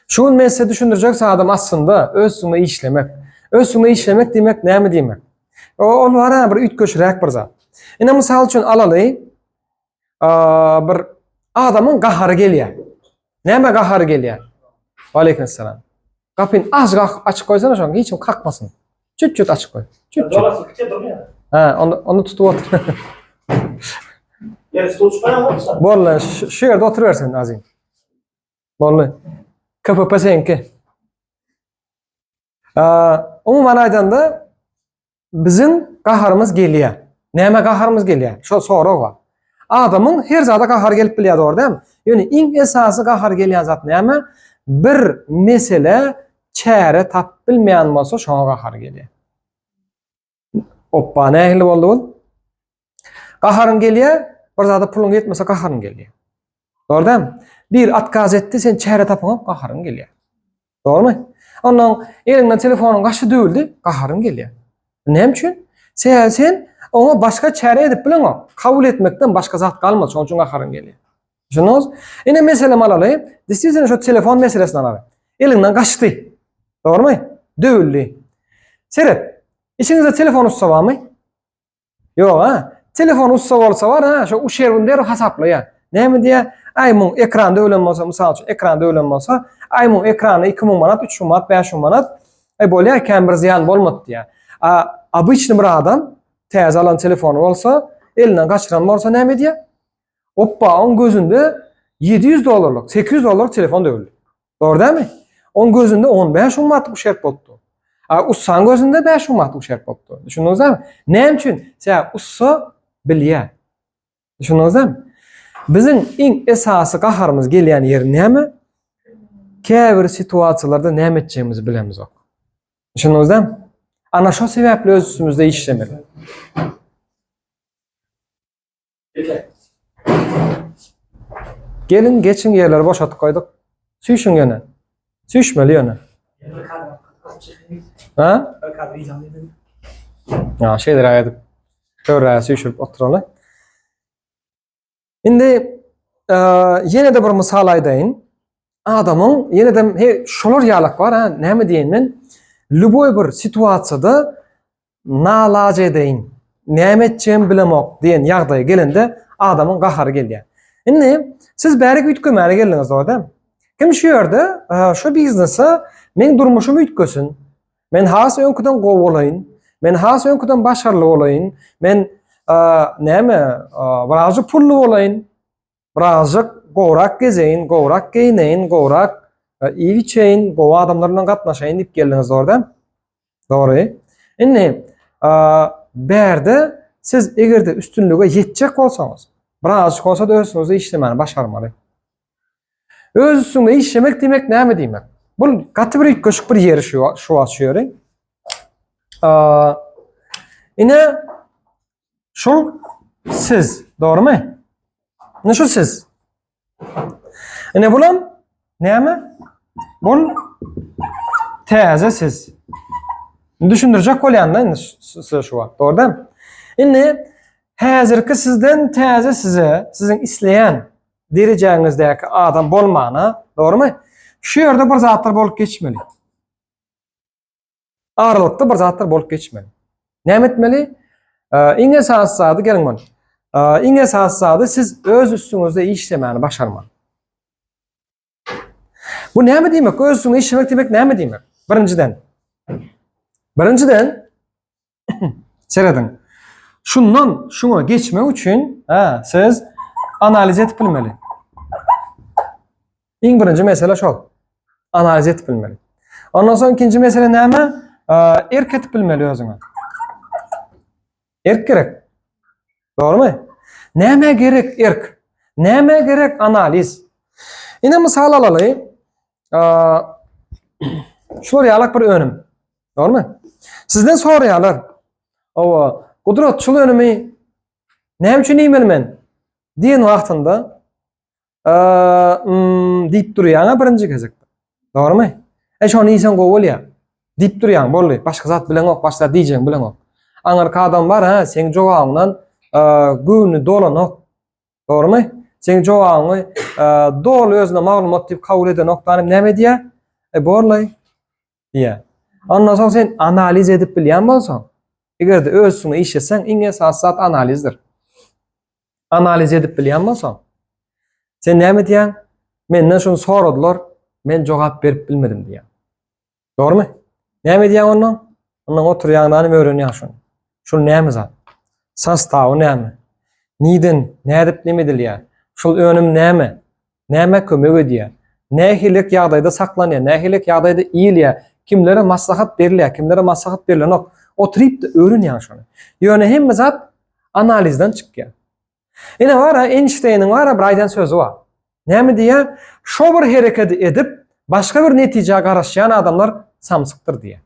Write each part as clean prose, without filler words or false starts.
Şunu men size düşündürecek adam aslında özüne işlemek. Özüne işlemek demek näme demek? O var bir ütköşrek bir zat. Ine misal üçün alaly bir adamın gahary gelýär. Näme gahary gelýär? Aleykümselam. Kapyn azgaq açyk koysana şoňa hiç kim kakmasın. Çüt açyk koy. Çüt. Ha, onu tutup otur. Yani stol çıkaramazsın. Bolla şu yerde oturuversen azim. Bolla. KPP senki. Umuman aydanda bizim gaharımız gelýär. Näme gaharımız gelýär? Şo sorag var. Adamın her zada gahar gelip bilýär, doğru değil mi? Yani iň esasy gahar gelýän zat näme? Bir mesele çäre tap bilmeýän bolsa şoňa gahar gelýär. Oppa nähili boldy bol? Gaharın gelýär, bir zada pulun yetmese gaharın gelýär. Doğru değil mi? Bir atkaz etti, sen çäre tapyp gaharın gelýär. Doğru mu? Ondan elinden telefonun gaşı döwüldi, gaharın gelýär. Näme üçin? Sen ona başka çäre edip bilen o. Kabul etmekten başka zat kalmaz. Şoň üçin gaharın gelýär. Şunuz? Ine meselem alaly. Disizden şu telefon meselesini alaly. Elinden gaçdy. Doğru mu? Döwüldi. Serep. İçinizde telefon ussa barmy? Yok ha. Telefon ussa bolsa var ha, şu uşerbin der hasaplaýar. Näme diýär? Aýmyň ekranda ölen bolsa, mysal üçin ekranda ölen bolsa, aýmyň ekrany 2000 manat, 3000 manat, 5000 manat bolýar, kän bir ziyan bolmady diýär. Обычный bir adam täze alan telefonu bolsa, elinden gaçyran bolsa näme diýär? Oppa, on gözünde $700, $800 telefon döwüldü. Doğru değil mi? On gözünde 15 manat uşerp boldy. Ussan gözünde 5 manat uşerp boldy. Düşündüňiz mi? Näme üçin? Sen ussa bilýär. Düşündüňiz mi? Bizim iň esasy gaharymyz gelýän yer näme? Käbir situasiýalarda näme etjegimizi bilemiz ok. Düşündüňiz mi? Ana şo sebäple öz üstümizde işlemeli. Gelin geçin yerleri boşaltıp koyduk. Süýşün ýöne. Süýşmeli ýöne. Ha? Ya şeyler aýdyp. Şöyle süýşüp oturaly. Indi ýene de bir mysal aýdaýyn. Adamın ýene de şolar ýalak var ha, näme diýen men? Luboy bir situasiýada nalaç edeýin. Näme etjegim bilemok diýen ýagdaýa gelende adamın gahary gelýär. Indi siz bärik ütkömäle geldiňiz, doğru değil mi? Kim şu ýerde şu biznesi men durmuşumy ütkösün. Men has öňküden gowy bolayyn. Men has öňküden başarly bolayyn. Men näme birazjy pully bolayyn. Birazjy gowrak gezeyin, gowrak giyneyin, gowrak iyi içeyin, gowa adamlar bilen gatnaşaýyn diýip geldiňiz, doğru değil mi? Doğru. Indi berde siz egerde üstünlüge ýetjek bolsaňyz, birazjy bolsa da özüňizde işlemeni başarmaly. Öz üstünde işlemek demek näme diýmek? Bu gaty bir köşük bir ýeri şu açýar. Ine şol siz, doğrumy? Ne şu siz? Ine bulan näme? Bul täze siz. Düşündürjek bolýanda siz şu wagt, doğru değil mi? Ine häzirki sizden täze size, sizin isleýän derejenizdäki adam bolmana, doğrumy? Şu ýerde bir zatlar bolup geçmeli. Aralykda bir zatlar bolup geçmeli. Näme etmeli? Iň esasy zady geliň bol. Iň esasy zady siz öz üstüňizde işlemeni başarmaly. Bu näme diýmek? Öz üstüňde işlemek demek näme diýmek? Birinciden seredin. Şundan şuna geçmek üçin siz analiz etip bilmeli. İň birinji mesele şol. Analiz etip bilmeli. Ondan soň ikinji mesele näme? Erk etip bilmeli özüňe. Erk gerek. Doğrumy? Näme gerek erk? Näme gerek analiz? Ine mysal alaly. Şolar ýalak bir önüm. Doğrumy? Sizden soraýarlar. Owa, Gudrat şol önümi näme üçin iýmelmen? Diýen wagtynda diýip durýan birinji gezekde. Doğrumy? Şonu iýsen gowy bolýar. Diýip durýan boldy. Başga zat bilen ok, başga diýjek bilen ok. Aňarka adam bar ha, seň jogabyňdan göwnü dolanok. Doğrumy? Sen jogaňy dol özüne maglumat diýip kabul eden noktany näme diýär? Borlay diýär. Ondan soň sen analiz edip bilýän bolsaň, egerde özüňe işeseň iň esasat analizdir. Analiz edip bilýän bolsaň, sen näme diýän? Menden şunu soradylar, men jogap berip bilmedim diýän. Dogrymy? Näme diýän ondan? Ondan oturýandan öwrenýän şunu. Şol näme zat? Sastawy näme? Niden, nädip nimedilýär? Şol önüm näme? Näme kömek edýär? Nähilek ýagdaýda saklanýar, nähilek ýagdaýda iýilýär, kimlere maslahat berilýär, kimlere maslahat berilýär. Oturyp da öwrenýär şunu. Ýöne hemme zat analizden çykýar. Ene wara Einstein'in wara bir aýdan sözü bar. Näme diýär? Şo bir hereket edip başga bir netije garaşýan adamlar samsykdyr diýär.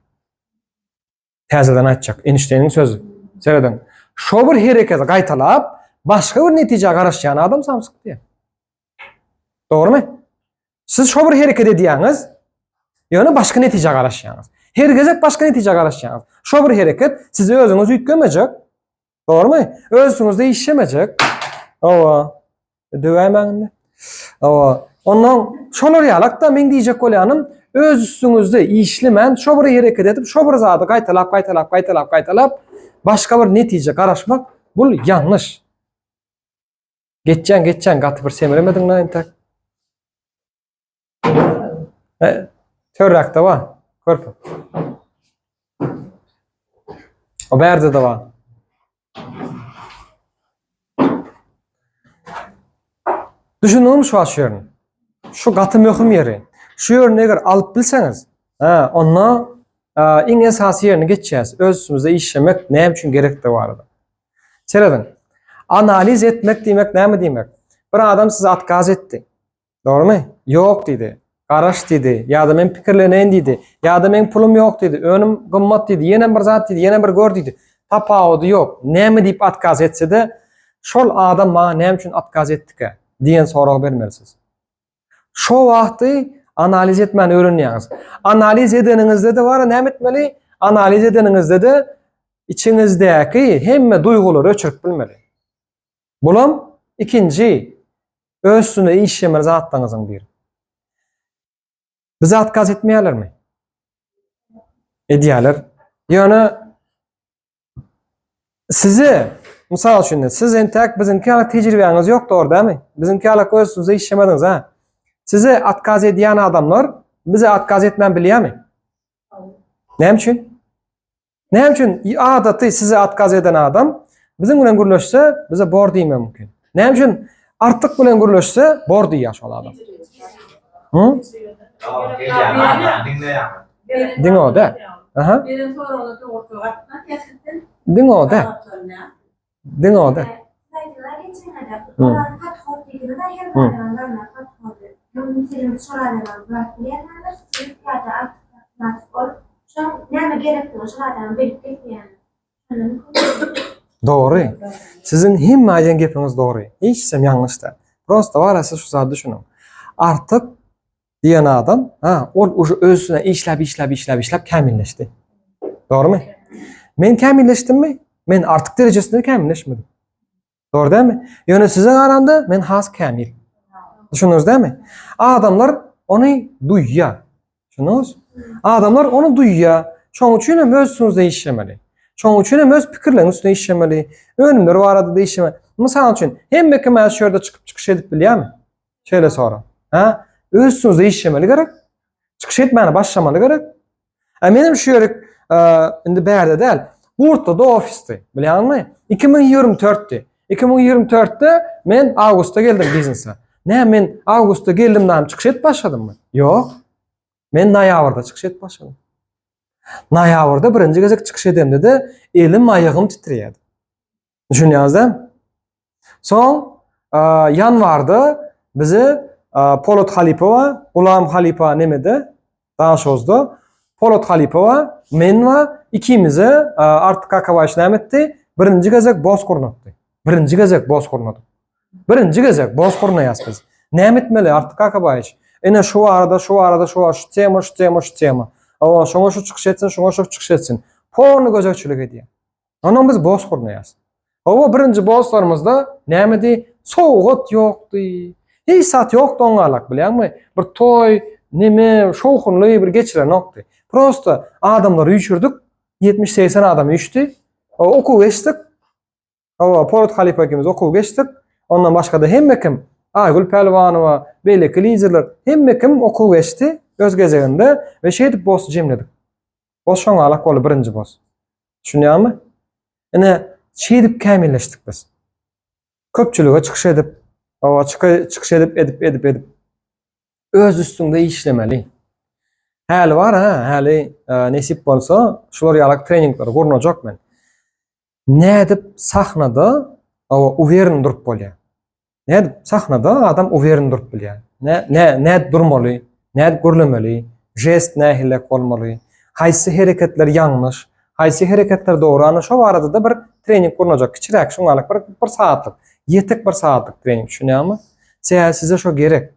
Täzeden aýtjak Einstein'in sözü. Seredin. Şo bir hereket gaýtalap başga bir netije garaşýan adam samsyk diýär. Dogrymy? Siz şo bir hereket edýäňiz, ýöne başga netije garaşýaňyz. Her gezek başga netije garaşýaňyz. Şo bir hereket sizi özüňiz üýtgemejek. Dogrymy? Özüňizde işlemejek. Owa. Döwämäňmi? Owa. Ondan şolar ýalakda men diýjek bolýanym, öz üstüňizde işlemän şo bir hereket edip, şo bir zady gaýtalap, başga bir netije garaşmak bul ýanlış. Geçen gaty bir semiremediň näintek. Törrakda var. Körpü. O berde de var. Düşündüňiz şu aşyryny. Şu gaty möhüm ýeri. Şu ýerni eger alyp bilseňiz, onda iň esasy ýerine geçýäs. Özüňizde işlemek näme üçin gerek de bardy. Seredin. Analiz etmek diýmek näme diýmek? Bir adam size atkaz etdi. Dogrymy? Ýok diýdi. Garaş diýdi, ýa-da men pikirlenän diýdi, ýa-da men pulum ýok diýdi, önüm gymmat diýdi, ýene bir zat diýdi, ýene bir gör diýdi. Tapawdy ýok. Näme diýip atkaz etse-de, şol adam maňa näme üçin atkaz etdike diýen sorag bermersiz. Şo wagty analiz etmän öwrenýäňiz. Analiz edeniňizde de bar, näme etmeli? Analiz edeniňizde de içiňizdäki hemme duýgulary öçürip bilmeli. Bulam ikinji özüne işlemeli zatlaryňyzyň biri. Bize atkaz etmeýärlermi? Edýärler. Ýöne sizi, mysal üçin, siz entek biziňki tejribeňiz ýokdur, dämi? Biziňki özüňizde işlemediňiz, ha? Size atkaz edýän adamlar bize atkaz etmän bilýärmi? Näme üçin? Näme üçin adaty size atkaz eden adam biziň bilen gürleşse bize bor diýme mümkin. Näme üçin artyk bilen gürleşse bor diýýär şol adam? Diňo da. Aha. Diňo da. Diňo da. Doğru. Sizin hemme aýan gepiniz doğru. Hiç sem ýalňyş da. Prosta var siz şu zat düşünün. Artık diýen adam, ol özüne işläp kämilleşdi. Doğrumy? Men kämilleşdimmi? Men artık derejesinde kämilleşmedim. Doğru dämi? Ýöne size garanda men has kämil. Düşünüňiz dämi? Adamlar onu duýýar. Düşünüňiz? Adamlar onu duýýar. Şoň üçin hem özüňizde işlemeli. Şoň üçin hem öz pikirleriňiz üstüne işlemeli. Önümleri barada da işlemeli. Mysal üçin hemme kim şu ýerde çykyş edip bilýärmi? Şeýle sora. Özüňizde işlemeli gerek. Çykyş etmäni başlamaly gerek. Menim şu ýerek indi bärde däl. Burda da ofisde. Bilýärmi? 2024'te. 2024'te men awgustda geldim biznese. Men awgustda geldimden çykyş et başladymmy? Ýok. Men noýabrda çykyş et başladym. Noýabrda birinji gezek çykyş edemde de elim aýagym titrýärdi. Düşünýärsiz? Soň ýanwarda bizi Polat Halipowa, Gulam Halipa nemede? Daşozda. Polat Halipowa, men we ikimizi Artyk Akabaş nämetdi? Birinji gezek Bozkurnatdy. Birinji gezek Bozkurnatdy. Birinji gezek Bozkurnaýas biz. Nämetmeli Artyk Akabaş? Ene şu arada şu tema. Awa şoňa şu çykyş etsin, şoňa şu çykyş etsin. Pony gözekçilik edýär. Onuň biz Bozkurnaýas. Awa birinji bozlarymyzda nämedi? Soğuk yoktu. Hiç saat yoktu oňalak bilýärmi? Bir toy, neme, şowhunly bir geçiren nokty. Prosta adamlar üýçürdik. 70-80 adam üýçdi. Okuw geçdik. Polat Halipa ikimiz okuw geçdik. Ondan başga da hemme kim Aygül Pelwanowa, beýleki liderler hemme kim okuw geçdi öz gezeginde we şeýdip boss jemledik. Boss şoňalak bolu birinji boss. Düşünýärmi? Ene şeýdip kämilleşdik biz. Köpçülüge çykyş edip, çykyş edip öz üstünde işlemeli. Häli var häli nesip bolsa şular ýalak treningler gurnajak men. Nädip sahnada uwern durup bolýar. Nädip sahnada adam uwern durup bilýär. Nädip durmaly, nädip görlemeli, jest nähilek bolmaly, haýsy hereketler ýalňyş, haýsy hereketler dogry. Ana şo arada da bir trening gurnajak, kiçirek şoňalyk bir saatlyk, ýetek bir saatlyk trening, düşünýärmi? Size şo gerek.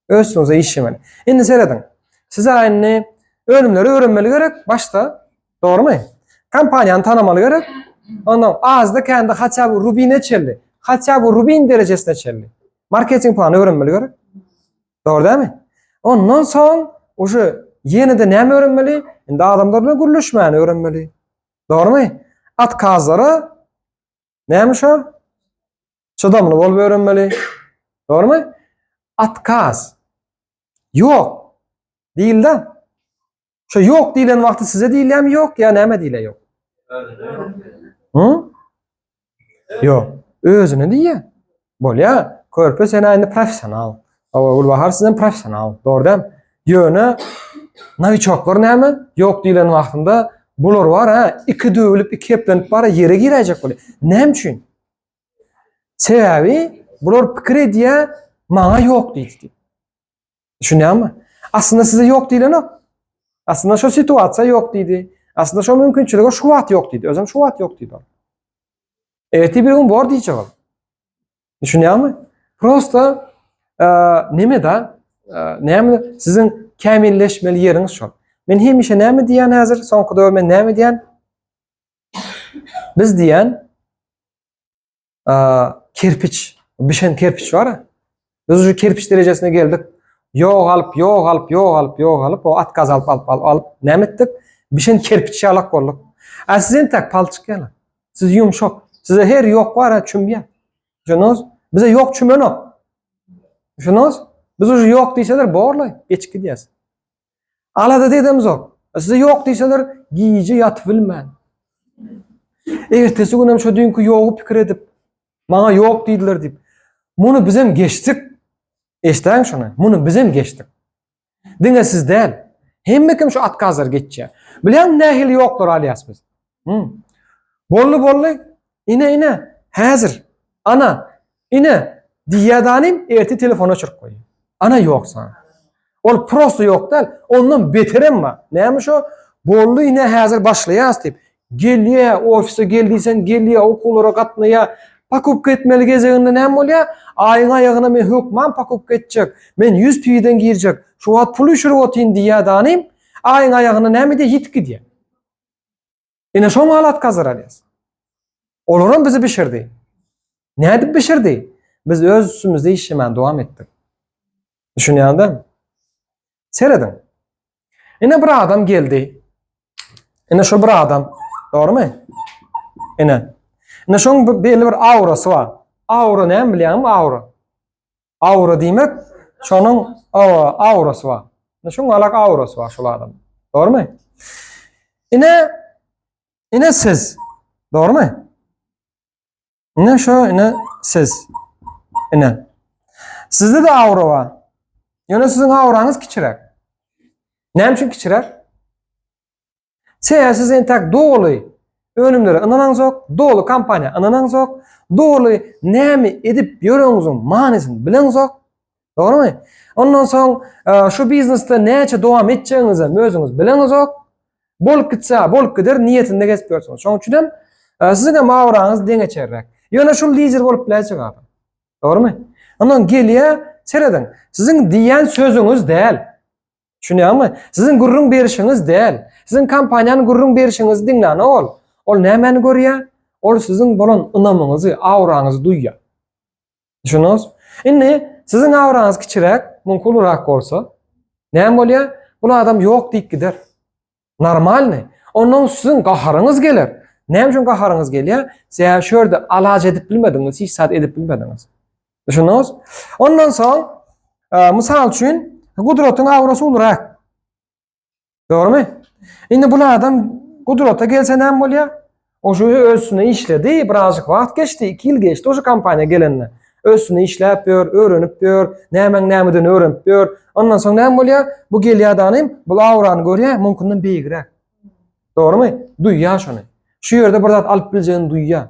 Özüňize işlemeli. Endi seredin. Size aýny önümleri öğrenmeli gerek başta, dogrymy? Kampaniýany tanamaly gerek. Ondan azda kendi haça bu rubine çelli. Haça bu rubin derejesine çelli. Marketing planı öğrenmeli gerek. Doğru değil mi? Ondan soň uşu ýene-de näme öğrenmeli? Endi adamlar bilen gürleşmäni öğrenmeli. Doğrumy? Atkazlara näme şo? Çydamly bolup öğrenmeli. Doğrumy? Atkaz. Yok. Diýildi. Şo yok diýilen wagty size diýilýärmi yok ýa näme diýile yok? Yok. Özüne diýe. Bolýa, körpe sen aýny professional. Ol bahar sizden professional. Doğrudan. Ýöne naviçoklar näme? Yok diýilen wagtynda bular var iki döwülip iki heplenip bara ýere girejek bolýar. Näme üçin? Sebäbi bular pikir edýär, maňa yok diýdi. Düşünýärmi? Aslında size yok diýilen ok. Aslında şo situasiýa yok diýdi. Aslında şo mümkinçiligi şu wagt yok diýdi. Özüm şu wagt yok diýdi. Erti bir gün bor diýjek ol. Düşünýärmi? Prosta neme da näme sizin kämilleşmeli ýeriňiz şo. Men hemişe näme diýen häzir? Soňky döwür men näme diýen? Biz diýen kerpiç, bişen kerpiç var. Biz şu kerpiç derejesine geldik. Yok alıp o atkaz alıp näme etdik? Bişen kerpiç ýalak bolduk. Sizin tak palçyk ýaly. Siz ýumşak. Size her yok var çümýär. Şonuz bize yok çümenok. Şonuz biz uje yok diýseler borlay, geçki diýäs. Alada dedimiz ok. Size yok diýseler giýje ýatyp bilmän. Ertesi günem şo dünkü ýogu pikir edip maňa yok diýdiler diýip. Muny bizem geçdik. Eşdäň şonu. Muny bizem geçdik. Diňe siz däl. Hemme kim şu atkazlar geçýär. Bilen nähili ýokdur alýas biz. Bolly. Ine. Häzir. Ana. Ine. Diýýärdanym erti telefona çyrp goýýar. Ana ýoksa. Ol prosto ýok däl. Ondan beterem ba. Näme şo? Bolly ine häzir başlaýas diýip. Gelýär, ofise geldiysen gelýär, okullara gatnaýar. Pakupka etmeli gezeginde näme bolýar? Aýyň aýagyna men hökman pakupka etjek. Men 100 piýden girjek. Şu wagt pul üşürip otyn diýýärdanym. Aýyň aýagyna näme diýär? Ýitki diýär. Ine şo malat kazar alýas. Olaram bizi bişirdi. Nädip bişirdi? Biz öz üstümizde işlemän dowam etdik. Düşünýärdim. Seredin. Ine bir adam geldi. Ine şo bir adam, dogrymy? Ine şoň belli bir aurasy bar. Aura näme bilýärmi? Aura diýmek şonuň aurasy bar. Şoň alak aurasy bar şol adam. Dogrymy? Ine siz. Dogrymy? Ine siz. Ine. Sizde de aura bar. Ýöne sizin auraňyz kiçirek. Näme üçin kiçirek? Siz entak doly önümleri anaňyz ok, doly kampaniýa anaňyz ok, doly näme edip ýöreňiziň manysyny bileňiz ok. Dogrymy? Ondan soň şu biznesde näçe dowam etjegiňizi özüňiz bileňiz ok. Bolup gitse, bolup gider niýetinde geçip ýörsiňiz. Şoň üçin hem sizin auraňyz deňe çerrek. Ýöne şol lider bolup biläjek adam. Dogrymy? Ondan gelýär, seredin. Sizin diýen sözüňiz däl. Düşünýärmi? Sizin gurrun berişiňiz däl. Sizin kampaniýany gurrun berişiňiz diňläni ol. Ol nämäni görýär? Ol sizin bolan ynamyňyzy, auraňyzy duýýar. Düşünüyorsunuz? Indi sizin avranız kiçirek, mumkuluraq bolsa, näme bolýar? Bu adam yok diýip gider. Normalni. Ondan sizin gaharınız gelir. Näme üçin gaharınız gelýär? Siz şörde alaj edip bilmediňiz, hiç edip bilmediňiz. Düşünüyorsunuz? Ondan soň, misal üçin, Gudratın aurasy uluraq. Doğrumu? Indi bu adam Gudrata gelse näme bolýar? Oşu özüne işledi, birazcık wagt geçti, 2 ýyl geçdi oşu kompaniýa gelenine. Özüne işläp ber, öğrenip ber, nämen öğrenip ber. Ondan soň näme bolýar? Bu gelýärdanym bu aurany görýär, mümkinden beýgirek. Doğrumu? Duýýar şonu. Şu ýerde bir zat alyp biljegini duýýar.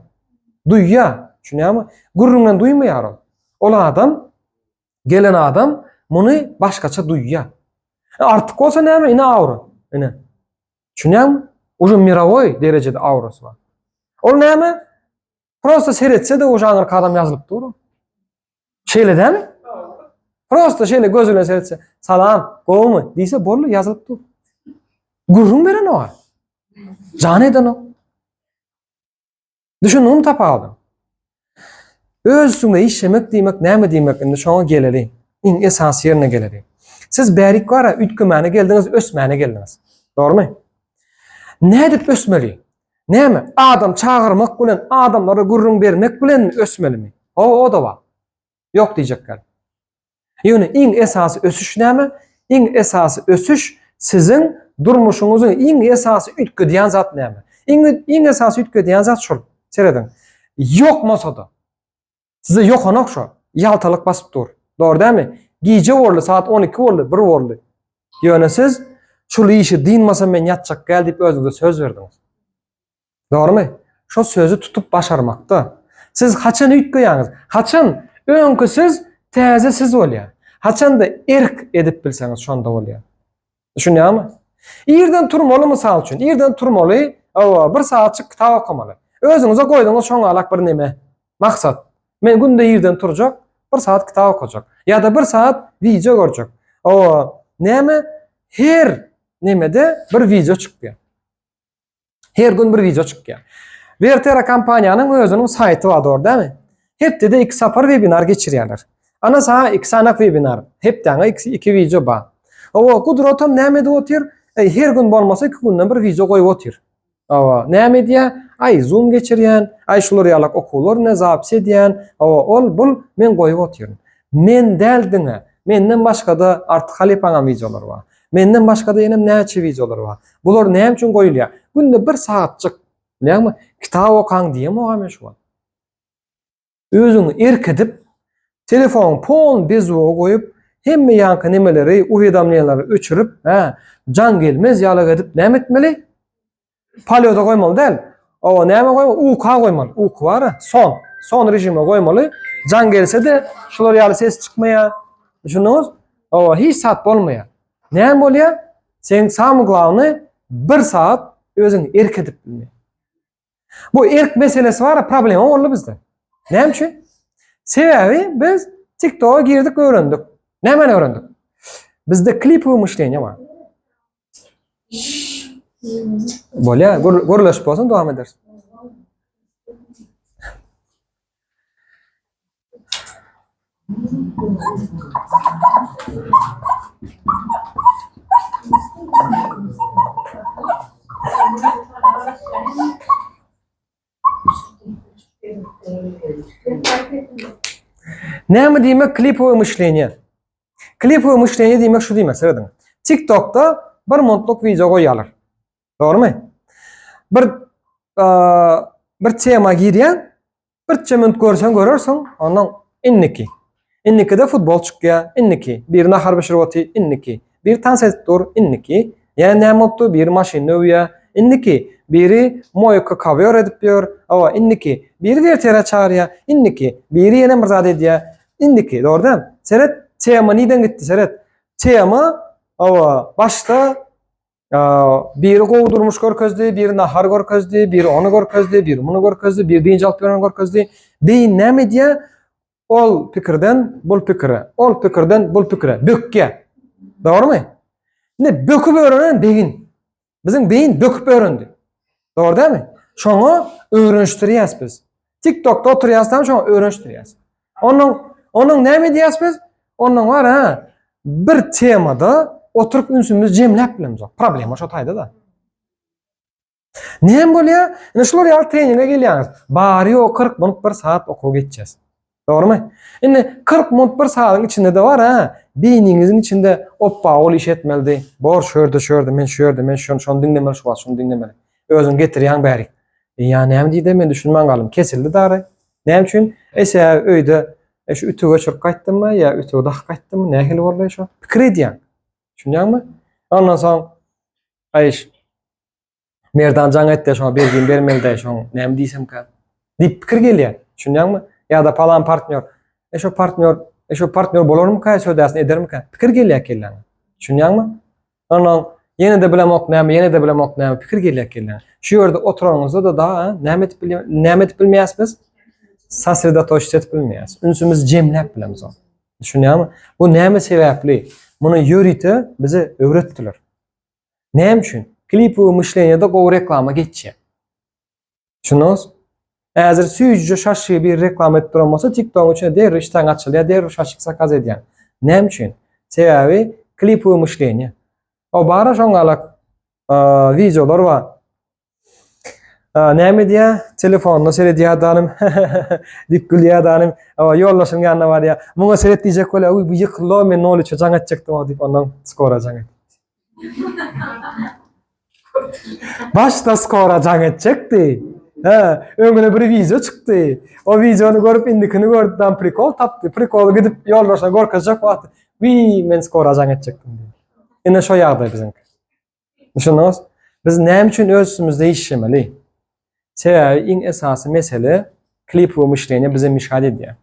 Duýýar, şunýarmy? Gurrundan duýmaýar o. Ol adam, gelen adam muny başgaça duýýar. Artyk bolsa näme? Ine aura. Ine. Şunýarmy? Uje mirovoy derejede aurasy bar. Ol näme? Prosta seretse de o janr adam ýazylyp dur. Şeýle dämi? Prosta şeýle gözüne seretse, salam, goýmy diýse bolly ýazylyp dur. Gurrun beren o. Jan eden o. Düşünüň tapagy. Özüňe işlemek diýmek, näme diýmek, indi şoňa geleli. Iň esasy ýerine geleli. Siz bärik gara ütkemäne geldiňiz, ösmäne geldiňiz. Doğrumu? Ne edip ösmeli? Näme? Adam çağırmak bilen, adamlara gurrun bermek bilen ösmelimi? O da var. Yok diýjekler. Ýöne iň esasy ösüş näme? Iň esasy ösüş sizin durmuşuňuzyň iň esasy ütke diýen zat näme? Iň esasy ütke diýen zat şol. Seredin. Yok masada. Size yok anok şo. Ýaltalyk basyp dur. Doğru dämi? Giýje boldy, saat 12 boldy, 1 boldy. Ýöne siz şol işi diýmasa men ýatjak gel diýip özüňize söz berdiňiz. Doğrumu? Şo sözü tutup başarmakda. Siz haçan ütgeýäňiz? Haçan öňkü siz täze siz bolýar. Haçan da erk edip bilseňiz şonda bolýar. Düşünýärmi? Ýerden turmaly mysal üçin, ýerden turmaly, bir saatçyk kitap okumaly. Özüňize goýduňyz şoňa alak bir neme? Maksat. Men günde ýerden turjak, 1 saat kitap okujak. Ya da 1 saat video görjek. Näme? Her nemede bir video çykýar. Her gün bir video çykýar. Vertera kompaniýanyň özüniň saýty bar, doğru dämi? Hepde 2 sapar webinar geçirýärler. Ana saha 2 sanak webinar. Hepde 2 video bar. Gudratam näme de otyr? Her gün bolmasa 2 günden bir video goýup otyr. Näme diýär? Ay Zoom geçirýän, ay şolary ýalak okuwlar zapis edýän. Ol bul men goýup otyryn. Men däldiňe, menden başga da artyk halipaňa videolar bar. Menden başga da ýene näçe videolar bar. Bular näme üçin goýulýar? Günde 1 saatçyk, näme? Kitap okaň diýem oňa şu. Özüňi erkedip, telefon pon bezuga goýup, hemme ýanky nemeleri, uwedamlýalary öçürüp, jan gelmez ýalak edip näme etmeli? Palyoda goýmaly däl. Näme goýmaly? UK goýmaly. UK bar, son rejime goýmaly. Jan gelse de şolar ýaly ses çykmaýar. Düşünüňiz? Hiç saat bolmaýar. Näme bolýar? Sen samy glawny 1 saat özüň erkedip bilme. Bu erk meselesi bar, problem boldy bizde. Näme üçin? Sebebi biz TikTok'a girdik, öğrendik. Näme öğrendik? Bizde klip umuşlaýan bar. Bolýar, görleşip bolsun dowam edersin. Näme diýmek klipowe myślenie? Klipowe myślenie diýmek şu diýmek, seredin. TikTok'ta 1 minutluk video goýýarlar. Doğrumu? Bir tema girýän, bir minut görsen görersin, ondan inniki. Inniki de futbol çykýar, inniki. Bir nahar bişirýär, inniki. Bir tanset dur, inniki. Ýa-ni näme boldy? Bir maşyna öwýär, inniki. Biri moýka cover edip ber, inniki. Biri vertera çağırýar, inniki. Biri ýene bir zat edýär, inniki. Doğrudan. Seret tema niden gitdi seret? Tema başta biri gowdurmuş görkezdi, biri nahar görkezdi, biri onu görkezdi, biri bunu görkezdi, biri diňji alyp beren görkezdi. Beýin näme diýär? Ol pikirden bul pikire, ol pikirden bul pikire. Bökýär. Doğrumu? Ne böküp öğrenen beyin. Bizim beyin böküp öğrendi. Doğru değil mi? Şoňa öğrenişdirýäs biz. TikTok'ta oturýarsam şoňa öğrenişdirýäs. Onun näme diýäsmiz? Onun var ha. Bir temada oturup ünsümüz jemläp bilemiz. Problema şo taýda da. Näme bolýar? Ine şular ýaly treninge gelýäňiz. Bary o 40 minut 1 saat okuw geçeceğiz. Doğrumu? Ine 40 minut 1 saatyň içinde de var ha. Beyniňiziň içinde oppa ol iş etmeldi. Bor şördü, men şördü, men şonu dinlemeli, şunu dinlemeli. Özüň getirýän bärik. Ýa näme diýdi men düşünmän galym. Kesildi dary. Näme üçin? Ese öýde şu ütüge çyrp gaýtdymmy ýa ütüge dak gaýtdymmy? Nähili boldy şo? Pikir edýän. Düşünýärmi? Ondan soň aýş merdan jaň etdi şoňa bergin bermeli şoň näme diýsem ka? Dip pikir gelýär. Düşünýärmi? Ya da palan partner. Şu partner bolarmy ka? Söýdäsini edermi ka? Pikir gelýär kelläň. Düşünýärmi? Ondan ýene de bilemok, pikir gelýär kelläň. Şu ýerde oturaňyzda da näme etip bilmeýäsmiz? Sasredatoşit etip bilmeýäs. Ünsümüz jemläp bilemiz. Düşünýärmi? Bu näme sebäpli? Muny ýöriti bize öwretdiler. Näme üçin? Klip we myślenýede gowy reklama geçýär. Şunuz? Äzir süýjüje şaşy bir reklam etip duranmasa TikTok üçin der işten açylýar, der şaşyk sakaz edýär. Näme üçin? Sebäbi klip we myślenýe. O bara şoňalak videolar var. Näme diýär? Telefonna seredýär adam. Dip gülýär adam. Ýollaşyň ýanyna barýar. Muňa seret diýjek bolýar. Bu ýykylýar men nol üçin jaň etjekdim diýip ondan skora jaň et. Başta skora jaň etjekdi. Öňüne bir video çykdy. O videonu görüp indikini gördüm, prikol tapdy. Prikol gidip ýollaşa gorkajak wagt. Men skora jaň etjekdim diýip. Ine şo ýagdaý biziňki. Düşünýäňiz? Biz näme üçin özümizde işlemeli? Sebäbi iň esasy mesele klip we myślenýe bize müşahede edýär.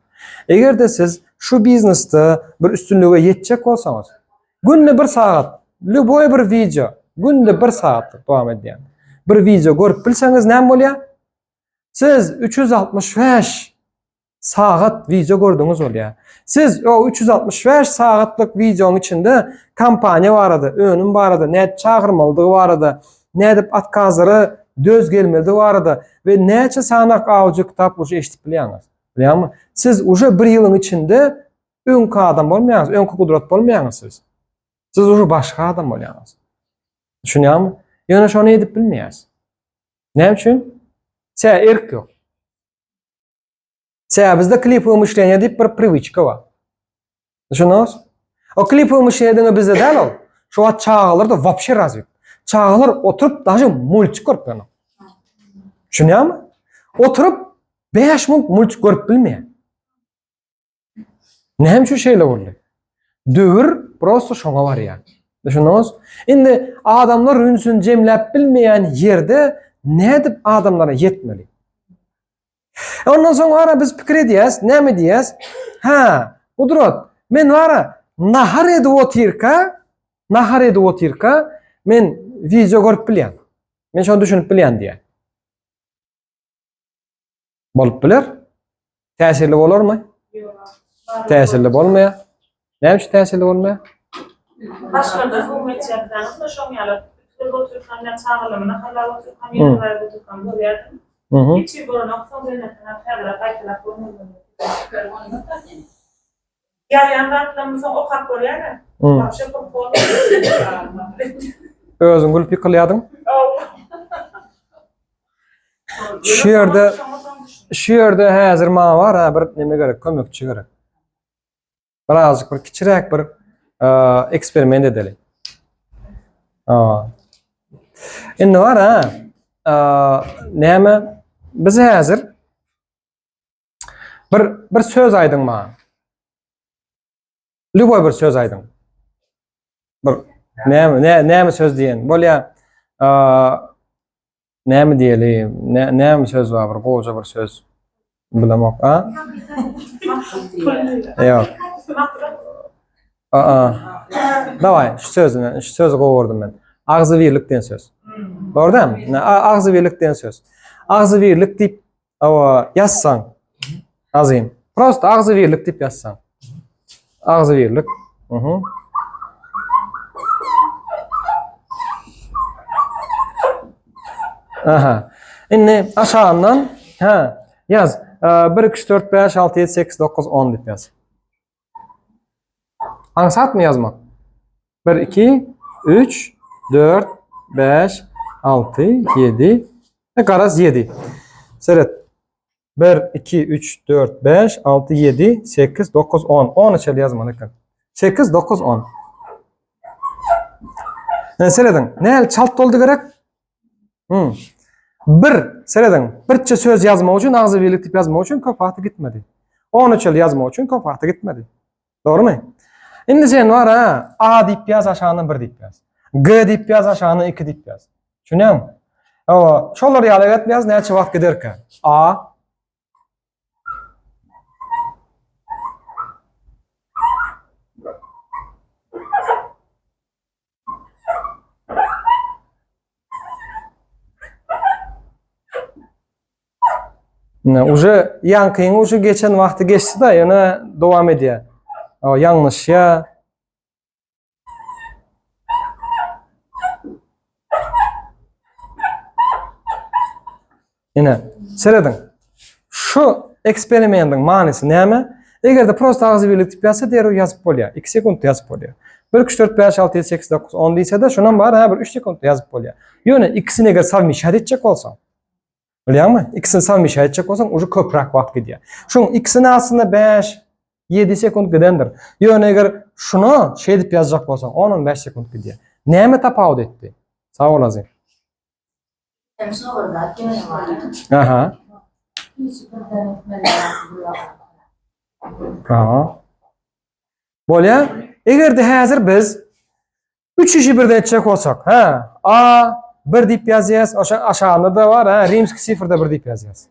Egerde siz şu biznesde bir üstünlüge ýetjek bolsaňyz, günde 1 saat, löboy bir video, günde 1 saat dowam edýär. Bir video görüp bilseňiz näme bolýar? Siz 365 saat video gördüňiz bolýar. Siz o 365 saatlyk videoň içinde kampaniýa barady, önüm barady, näde çağırmalydygy barady, näde atkazary döz gelmedi barady we näçe sanak audio kitap uşa eşitip bilýäňiz. Bilýärmi? Siz uşa 1 ýylyň içinde öňkü adam bolmaýaňyz, öňkü gudrat bolmaýaňyz siz. Siz uşa başga adam bolýaňyz. Düşünýärmi? Ýöne şonu edip bilmeýäs. Näme üçin? Sen erk ýok. Sen bizde klip we myślenýe diýip bir привычка bar. Düşünýäňiz? O klip we myślenýe bizde däl ol. Şu wagt çağalarda вообще развит. Çağalar oturup daha multik görüp bilýär. Düşünýärmi? Oturup 5 minut multik görüp bilmeýär. Näme şu şeýle boldy? Döwür prosto şoňa barýar. Düşünýäňiz? Indi adamlar ünsün jemläp bilmeýän ýerde nädip adamlara ýetmeli? Ondan soň ara biz pikir edýäs, näme diýäs? Ha, Gudrat, men wara nahar edip otirka, men video görüp bilýän. Men şonu düşünüp bilýän diýär. Bolup biler? Täsirli bolarmy? Ýok. Täsirli bolmaýar. Näme üçin täsirli bolmaýar? Başlarda hükümetçilerden de şoňalar oturkanlar çağırlymyna halal oturkan ýerlerde oturkan bolýardy. Hiç bir borana fondynatna täzere gaýtarak bolmaly. Ýa-da wagtlarymyz okap bolýar. Başga bir forma. Özüň gülüp ýykylýardyň. Şu ýerde häzir maňa bar ha bir neme gerek, kömekçi gerek. Birazjyk bir kiçirek bir eksperiment edeli. Indi var ha. Näme? Biz häzir bir söz aýdyň maňa. Lüboy bir söz aýdyň. Bir näme söz diýen? Bolýar. Näme diýelim? Näme söz bar? Bir goýja bir söz. Bilemok, ha? Ýok. Daway, şu sözi gowurdum men. Agzy birlik diýen söz. Doğrudan? Agzy birlik diýen söz. Agzy birlik diýip ýazsaň. Azym. Prosto agzy birlik diýip ýazsaň. Agzy birlik. Aha. Indi aşağından yaz. 1 2 3 4 5 6 7 8 9 10 dep yaz. Aňsatmy yazmak? 1 2 3 4 5 6 7 garaz 7. Seret. 1 2 3 4 5 6 7 8 9 10. 10 içeri yazman ekan. 8 9 10. Seredin. Näl çalt boldy gerek? Bir seredin. Birçe söz yazmak üçin agzy birlik dip yazmak üçin köp wagt gitmedi. 10 içeri yazmak üçin köp wagt gitmedi. Doğrumy? Indi sen var ha, A dip yaz aşağına 1 dip yaz. G dip yaz aşağına 2 dip yaz. Şunam? O, şolar ýaly etip yaz, näçe wagt giderkä? A уже yankıyın уже geçen vakti geçti da yana devam ediyor. O yanlış ya. Yine seredin. Şu eksperimentin manisi näme? Egerde prosta agzy birlik dip ýazsa derä ýazyp bolýar. 2 sekund ýazyp bolýar. 1 2 3 4 5 6 7 8 9 10 diýse de şondan bar ha bir 3 sekund ýazyp bolýar. Ýöne ikisini eger savmişat etjek bolsaň. Bilýärmi? İkisini savmişat etjek bolsaň uje köprak wagt gidýär. Şoň ikisini aslında 5 7 sekund gidendir. Ýöne eger şunu şey dip ýazjak bolsaň 10-15 sekund gidýär. Näme tapawut etdi? Sag olasy. Aha. Aha. Bolýar. Egerde häzir biz 3 işi birden etjek bolsak, ha, A 1 dip ýazýas, aşağında da var, ha, rimski sifirde 1 dip ýazýas.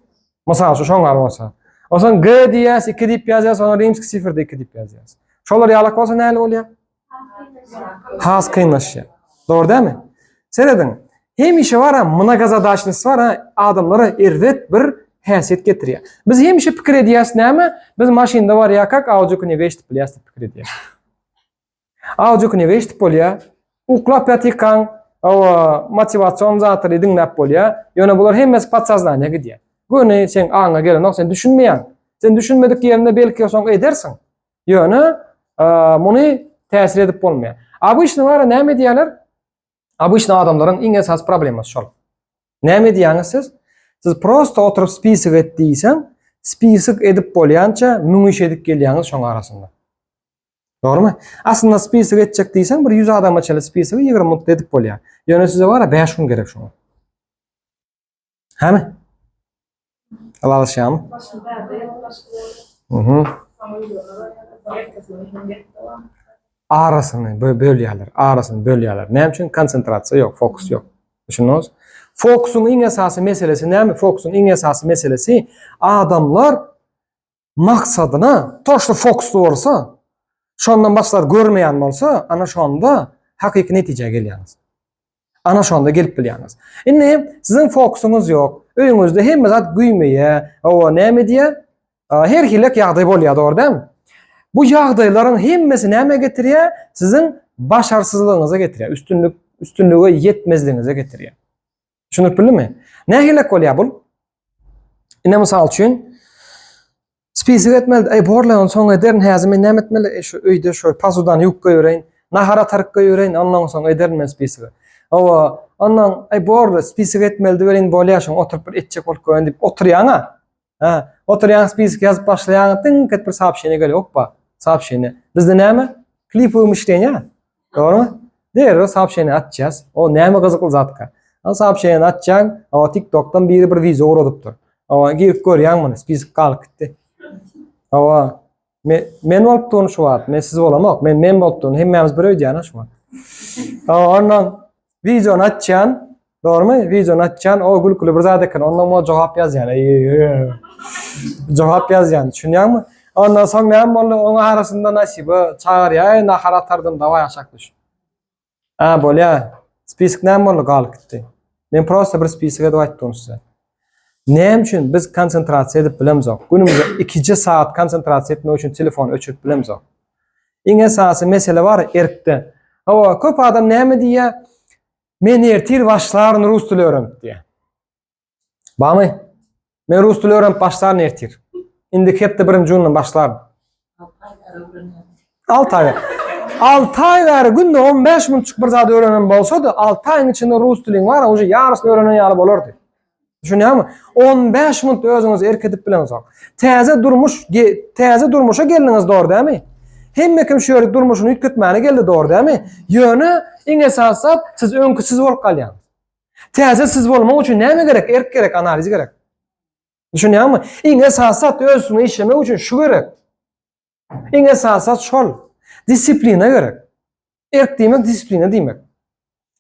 Mesela şoňar bolsa. Osan G diýäs 2 dip ýazýas, ona rimski sifirde 2 dip ýazýas. Şolar ýalak bolsa näle bolýar? Has kynlaşýar. Dogry dämi? Seredin. Hemişe var ha, mnogozadaçlyk var ha, adamlara erdet bir häsiýet getirýär. Biz hemişe pikir edýäs näme? Biz maşynda var ýakak audio kniwe eşitip bilýäs pikir edýäs. Audio kniwe eşitip bolýar. Uklap ýatykan, motivasiýon zatry diňläp bolýar. Ýöne bular hemmesi podsaznaniýa gidýär. Göni sen aňa gelen, sen düşünmeýän. Sen düşünmedik ýerinde belki soň edersiň. Ýöne muny täsir edip bolmaýar. Abyşny var näme diýerler? Abyşny adamlaryň iň esas problemasy şol. Näme diýäňiz siz? Siz prosta oturup spisik etdiýsen, spisik edip bolýança müňiş edip gelýäňiz şoň arasynda. Doğrumy? Aslında spisik etjek diýsen, bir 100 adama çely spisik 20 minut edip bolýar. Ýöne size var 5 gün gerek şoňa. Häme? Alaşýam. Arasyny bölýärler. Näme üçin? Konsentrasiýa ýok, fokus ýok. Düşünýäňiz? Fokusun iň esasy meselesi näme? Fokusun iň esasy meselesi adamlar maksadyna toşly fokusly bolsa, şondan başlar görmeýän bolsa, ana şonda hakyky netije gelýäňiz. Ana şonda gelip bilýäňiz. Indi sizin fokusunuz ýok. Öýüňizde hemme zat güýmeýär, näme diýär? Her hilek ýagdaý bolýar, dogry dämi? Bu ýagdaýlaryň hemmesi näme getirýär? Sizin başarsyzlygyňyza getirýär, üstünlüge ýetmezligiňize getirýär. Şunup bildimi? Nähilek bolýar bu? Ine mysal üçin spisik etmeli, borlaryň soň ederin häzir men näme etmeli? Şu öýde şu pasudan ýukka ýöreýin, nahara tarykka ýöreýin, ondan soň ederin men spisik. Ondan borla spisik etmeli diýerin bolýar, şoň oturup bir etjek bolup goýan diýip oturýaňa. Ha, oturýaň spisik ýazyp başlaýaň, tın ket bir sapşyny gelýär, hoppa, sapşyny. Bizde näme? Klip ömüşleýär, dogrymy? Derä sapşyny atjaz. O näme gyzykly zatka. Sapşyny atjaň, TikTokdan biri bir video uradypdyr. Girip görýäň muny, spisik galyp gitdi. Men bolup tonuşýar, men siz bolamok, men bolup ton, hemmemiz bir öýdýän şuňa. Ondan videonu atjaň, dogrymy? Videonu atjaň, o gülküli bir zat eken, ondan o jogap ýazýan. Jogap ýazýan, düşünýärmi? Ondan soň näme boldy? Oň arasynda nasiby çağırýar, nahara tardım dawa ýaşak düş. Bolýar. Spisik näme boldy? Galyp gitdi. Men prosta bir spisik edip aýtdym size. Näme üçin biz konsentrasiýa edip bilemizok? Günümizde 2 saat konsentrasiýa etmek üçin telefon öçürip bilemizok. Iň esasy mesele bar erkde. Köp adam näme diýär? Men ertir başlaryny rus dili öğrenip diýär. Bamy? Men rus dili öğrenip başlaryny ertir. Indi hepde birinji gündan başlar. 6 ay. 6 ay bäri günde 15 minutçuk bir zat öğrenen bolsa da 6 ayın içinde rus dilini var, uje yarısını öğrenen ýaly bolardy. Düşünýärmi? 15 minut özüňiz erkedip bilen soň. Täze durmuşa geldiňiz dogry dämi? Hemme kim şu ýerde durmuşyny ütgetmäne geldi dogry dämi? Ýöne iň esasat siz öňküsiz bolup galýaňyz. Täze siz bolmak üçin näme gerek? Erk gerek, analiz gerek. Düşünýärmi? Iň esasat özüňi işlemek üçin şu gerek. Iň esasat şol. Disiplina gerek. Erk diýmek disiplina diýmek.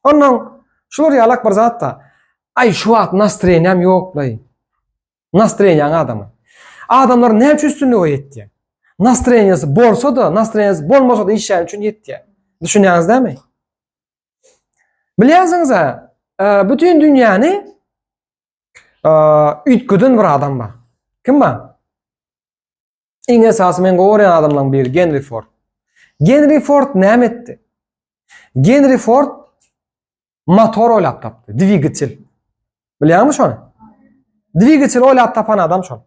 Ondan şular ýalak bir zat da. Ay şu wagt nastroýenam ýokly. Nastroýenýaň adamy. Adamlar näçe üstünlük ýetdi? Nastroýenýasy bolsa da, nastroýenýasy bolmasa da işler üçin ýetdi. Düşünýäňiz dämi? Bilýärsiňiz-a, bütün dünýäni ütgüdün bir adam bar. Kim bar? Iň esasy men görýän adamlaryň biri Henry Ford. Henry Ford näme etdi? Henry Ford motor oýlap tapdy, dvigatel. Bilýärmi şonu? Dvigatel oýlap tapan adam şol.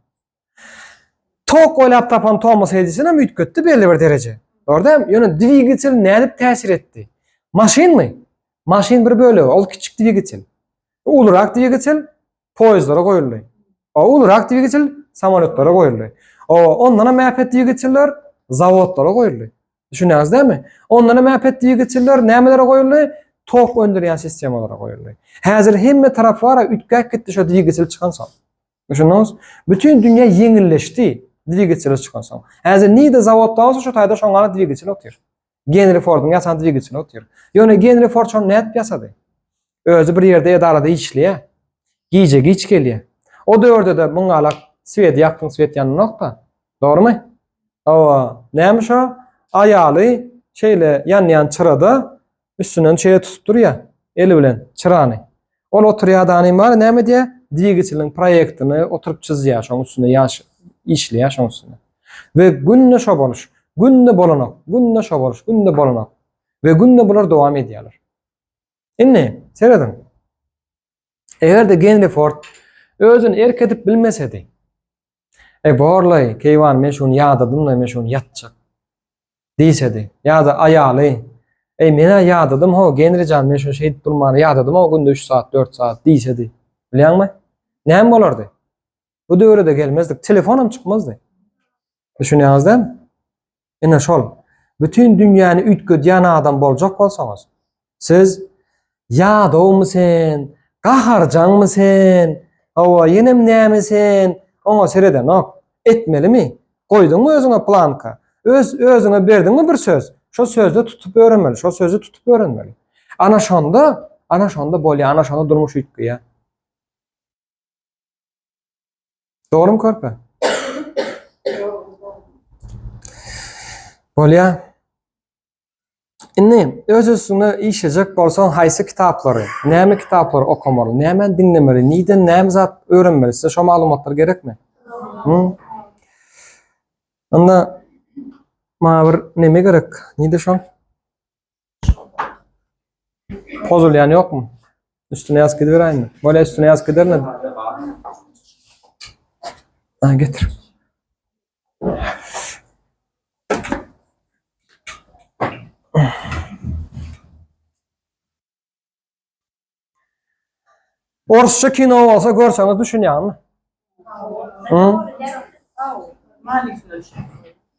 Tok oýlap tapan Thomas Edison hem ütgütdi belli bir derece. Dogry-da? Ýöne dvigatel nädip täsir etdi? Maşinmi? Maşin bir bölegi, ol kiçik dvigatel. Ulrak dvigatel poýezdlara goýuldy. O ulrak dvigatel samolotlara goýuldy. Ondan mäpet dvigateller zawodlara goýuldy. Düşünýäňiz dämi? Ondan mäpet dvigateller nämelere goýuldy? Tok öndürýän sistemalara goýuldy. Häzir hemme taraplara ütgäk gitdi şo dvigatel çykan soň. Düşünýäňiz? Bütün dünýä ýeňilleşdi dvigatel çykan soň. Häzir nide zawodda bolsa şo taýda şoňa dvigatel otýar. Henry Ford'un ýasan dvigatel otýar. Ýöne Henry Ford şonu nädip ýasady? Özü bir ýerde ýa-da işleýär. Giýje giç gelýär. O döwürde de muňalak swet ýakdyň swet ýanyna nokta. Dogrymy? Näme şo? Aýaly şeýle ýan çyrada üstünden şeýle tutup durýar. Eli bilen çyrany. Ol oturýar dany bar näme diýär? Dvigateliň proýektini oturup çizýär, şoň üstünde işleýär şoň üstünde. Ve günne şo boluş, günne bolanak, günne şo boluş, günne bolanak. Ve günne bular dowam edýärler. Indi seredin. Eger de Henry Ford özüni erk edip bilmesedi. Borlay, keywan men şonu ýadadym, men şonu ýatjak. Diýsedi. Ýa-da aýaly, mena ýadadym, Henry jan men şonu şeýdip durmany ýadadym, günde 3 saat, 4 saat diýsedi. Bilýärmi? Näme bolardy? Bu döwürde gelmezdik, telefonum çykmazdy. Düşünýäňizmi? Ene şol. Bütün dünýäni ütgedýän adam boljak bolsaňyz, siz ýadawmysen, gaharjanmysen, ýenem nämesin, oňa sereden etmelimi? Goýduňmy özüňe planka? Özüňe berdiňmi bir söz? Şo sözde tutup öğrenmeli, şo sözü tutup öğrenmeli. Ana şonda bolýar, ana şonda durmuş ütgüýär. Dogrymy körpä? Bolýar. Indi öz-özüňe işlejek bolsaň haýsy kitaplary, näme kitaplary okamaly, näme dinlemeli, niden näme zat öğrenmeli? Size şo maglumatlar gerekmi? Onda ma bir näme gerek? Nide şoň? Pozulýan ýokmy? Üstüne ýazgyp beräýinmi? Bolýa üstüne ýazgyp berne. Getir. Orsça kino olsa görseňiz düşünýärmi?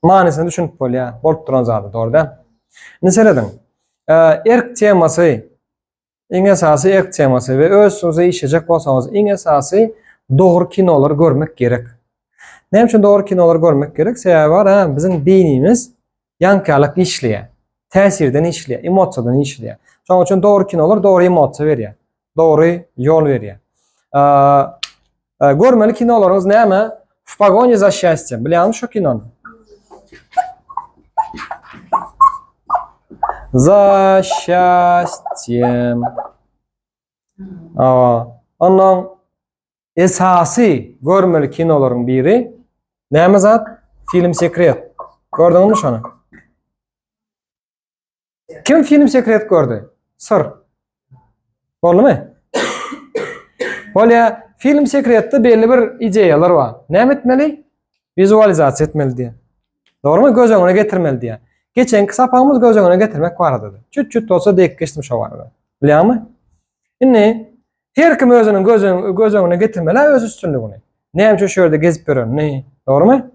Manisini düşünüp bolýar. Bolup duran zady, dogry-da? Neseledin? Erk temasy, iň esasy erk temasy we özüňize işlejek bolsaňyz, iň esasy dogry kinolar görmek gerek. Näme üçin dogry kinolar görmek gerek? Sebäbi bar, biziň beýnimiz ýankalyk işleýär. Täsirden işleýär, emosiýadan işleýär. Şoň üçin dogry kinolar dogry emosiýa berýär. Dogry ýol berýär. Görmeli kinolaryňyz näme? В погоне за счастьем. Bilýärmi şo kinony? За счастьем. Ondan esasy görmeli kinolaryň biri näme zat? Film Sekret. Gördüňmi şonu? Kim Film Sekret gördü? Sır. Bolmy? Bolýa Film Sekretde belli bir ideýalar bar. Näme etmeli? vizualizatsiya etmeli diye. Doğru mu? Göz önüne getirmeli diye. Geçenki sapağımız göz önüne getirmek var dedi. Çüt olsa deyip geçtim şu var dedi. Biliyor musun? Şimdi her kim özünün göz önüne getirmeli öz üstünlüğünü. Neyim şu şöyle gezip görüyorum. Ne? Doğru mu?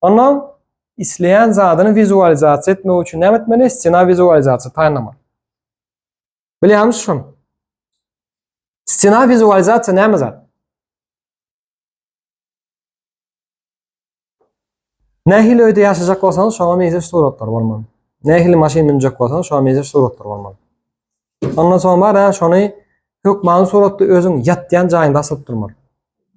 Ondan isleyen zadını vizualizatsiya etmek için ne etmeli? Scena vizualizatsiya tayanlamalı. Biliyor musun şunu? Scena vizualizatsiya ne mi? Nehil öyle yaşayacak olsanız şu an mezar suratlar olmalı. Nehil maşin binecek olsanız şu an mezar suratlar olmalı. Ondan sonra var ha şunu hükmanın suratlı özün yatyan jayında asıp durmalı.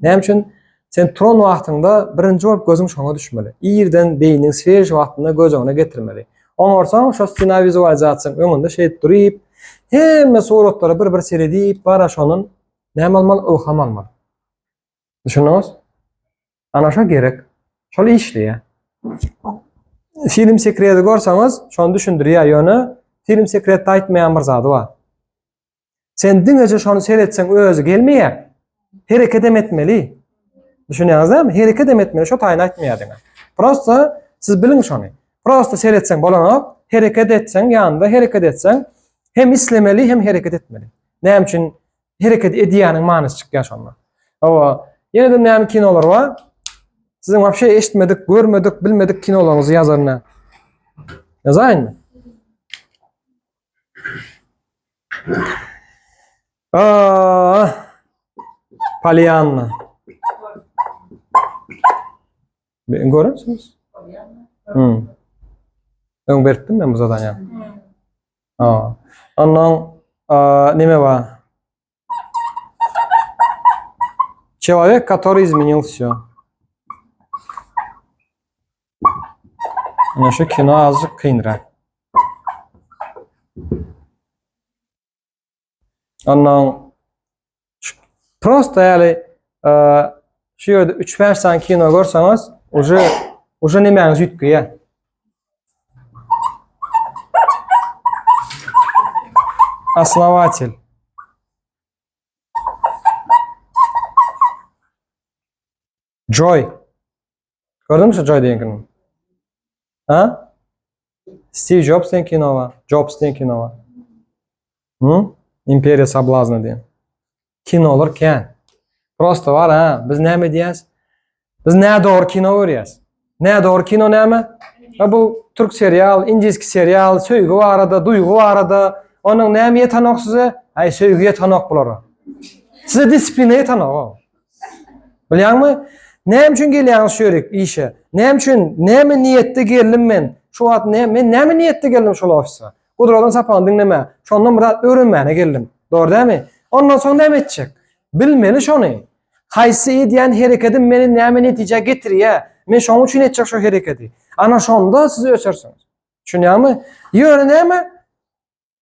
Ne için? Sen turan vaxtında birinci olup gözün şuna düşmeli. İyirden beynin sferj vaxtında göz önüne getirmeli. Onarsan şu scena vizualizatsiyanın önünde şey duruyup hemme suratları bir seyredip bara şonun ne almalı? Ilham almalı. Düşünüyorsunuz? Ana şu gerek. Şöyle işliyor. Film sekreti görsanız, şonu düşündürüyor yönü. Film sekreti aytmayan bir zadı var. Sen dinlece şonu seyretsen özü gelmeye, hareket etmeli. Düşünüyorsunuz değil mi? Hareket etmeli, şu tayin aytmaya dene. Prosta siz bilin şonu. Prosta seyretsen bolanıp, hareket etsen, yanında hareket etsen, hem islemeli hem hareket etmeli. Ne için hareket ediyanın manası çıkıyor şonla. Ama yine de ne kinolar var? Sizin vapşe eşitmedik, görmedik, bilmedik kinolarınızı yazarına. Yazayın mı? Pollyanna. Görür müsünüz? Ben belirttim ben bu zadanya. Ondan neme var? Человек, который изменил все. Şu kino azıcık kıyınlar. Ondan prosta yani şu yerde 3-5 tane kino görseniz уже nemeniz yütküyor. Основатель. Joy. Gördün mü şu Joy diyen ha? Steve Jobs diyen kino var. Jobs diyen kino var. İmperiya Sablazna diyen. Kinolar ken. Prosta var ha. Biz ne mi diyez? Biz ne doğru kino görüyoruz. Ne doğru kino ne mi? Bu Türk serial, İngilizce serial, söygü var arada, duygu var arada. Onun ne mi yetenek size? Ay söygü yetenek bular. Size disipline yetenek o. Biliyor musun? Ne için geliyorsunuz şöyle işe? Ne için ne mi niyette geldim ben? Şu an ne mi niyette geldim şu ofise? Kudrodan sapan dinleme. Şondan biraz öğrenmeye geldim. Doğru değil mi? Ondan sonra ne edecek? Bilmeli şunu. Haysi diyen hareketim beni ne mi netice getiriyor? Men şonun için edecek şu hareketi. Ana şonda siz ösersiniz. Düşünüyor musun? Yöne ne mi?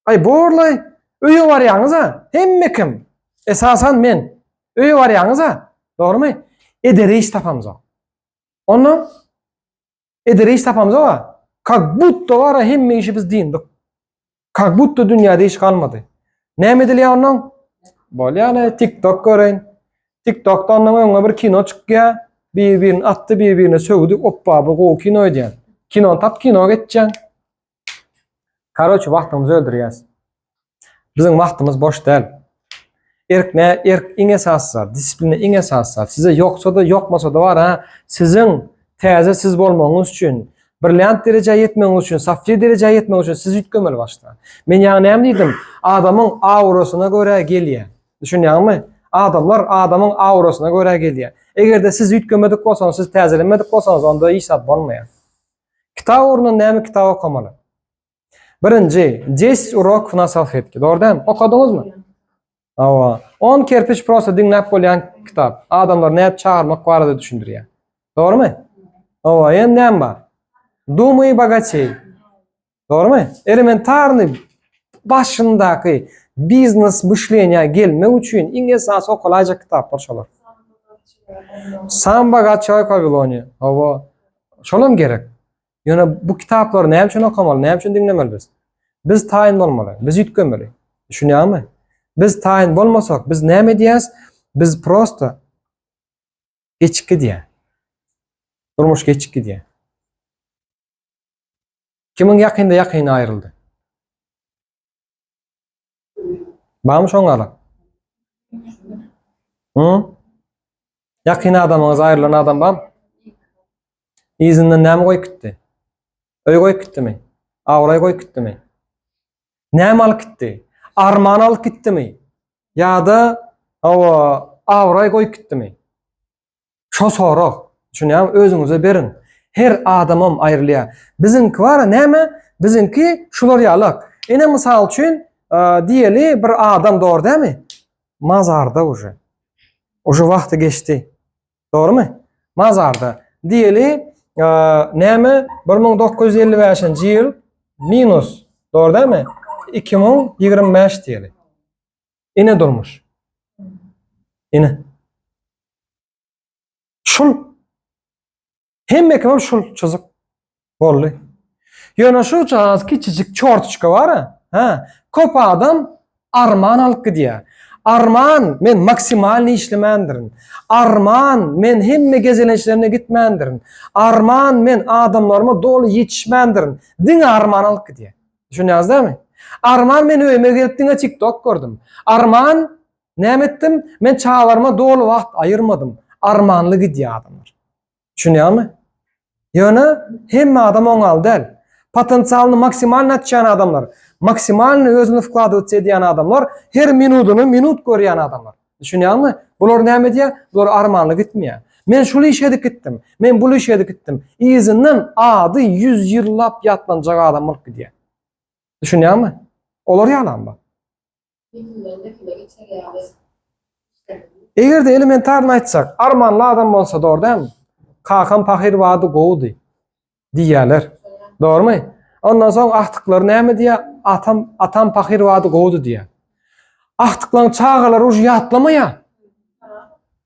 Ay borlay. Öyle var yalnız ha. Hem kim? Esasen men. Öyle var yalnız ha. Doğru mu? Ederi iş tapamız o. Onu ederi iş tapamız o var. Как будто var hem işi biz dindik. Как будто dünyada iş kalmadı. Ne mi diliyor onun? Böyle yani TikTok görün. TikTok'ta onun önüne bir kino çıkıyor. Birbirini attı birbirine sövdü. Hoppa bu kino diyen. Kino tap kino geçeceksin. Karoçu vaktimizi öldürüyoruz. Bizim vaktimiz boş değil. Erk in esası, disipline in esası. Size yoksa da yokmasa da var ha. Sizin teze siz bolmanız için, brilliant derece yetmeniz için, safir derece yetmeniz için siz yutkömeli başta. Men yani ne dedim? Adamın aurosuna göre geliyor. Düşünüyor musun? Adamlar adamın aurosuna göre geliyor. Eğer de siz yutkömedik olsanız, siz tezelemedik olsanız onda iş sat olmuyor. Kitap uğruna ne kitap okumalı? Birinci, 10 urok nasafetki. Doğru değil mi? Okudunuz mu? Ava. 10 kerpiç prosa dinlep bolyan kitap. Adamlar ne çağırmak var da düşündürüyor. Doğru mu? Ava, ne var? Думай богатей. Doğru mu? Elementarny başındaki biznes mıшления gelmek için en esas okulacak kitaplar şolar. Sam bogat человек Vaviloni. Ava. Şolam gerek. Yani bu kitapları ne için okumalı, ne için dinlemeli biz? Biz tayin olmalı, biz yutkömeli. Düşünüyor musun? Biz tayin olmasak, biz ne mi diyez? Biz prosta geçki diye. Durmuş geçik gidiyor. Kimin yakında yakını ayrıldı? Bağım şoňala. Hı? Yakını adamınız ayrılan adam bağım. İzinden näme goýup gitdi? Öý goýup gitdimi? Awray goýup gitdimi? Näme alyp gitdi? Arman alyp gitdimi? Ýa-da awray goýup gitdimi? Şo sorak. Şuňam özüňize berin. Her adamam aýrylýar. Bizinki bar näme? Bizinki şular ýalak. Ene mysal üçin diýeli bir adam dor dämi? Mazarda uje. Uje wagty geçdi. Doğrumu? Mazarda. Diýeli näme 1955-nji ýyl minus. Doğru dämi? 2025 diýeli. Ene durmuş. Ene. Şul. Hemme kim şul çyzyk bolly. Ýöne şu çaz kiçijik çortçka bar ha. Köp adam arman alyp gidýär. Arman men maksimalny işlemendirin. Arman men hemme gezelençlerine gitmendirin. Arman men adamlarıma dolu yetişmendirin. Diňe arman alyp gidýär. Düşünýäňiz dämi? Arman men öýme gelip diňe TikTok gördüm. Arman näme etdim? Men çağlarıma dolu wagt ayırmadım. Armanly gidýär adamlar. Düşünýärmi? Ýöne hemme adam oňal däl. Potensialny maksimal natçan adamlar. Maksimalny özüni wklad etýän adamlar, her minutuny minut görýän adamlar. Düşünýärmi? Bular näme diýär? Bular armanly gitmeýär. Men şuly işe edip gitdim. Men bu işe edip gitdim. İzinden ady 100 ýyllap ýatlanjak adam bolup gidýär. Düşünýärmi? Olar ýalanba. Egerde elementarny aýtsak, armanly adam bolsa dor dämi? Kakam pahir wady gowdy diýerler. Doğrumu? Ondan soň ahtyklary näme diýär? Atam pahir wady gowdy diýär. Ahtyklaryň çağalary uje ýatlamaýar.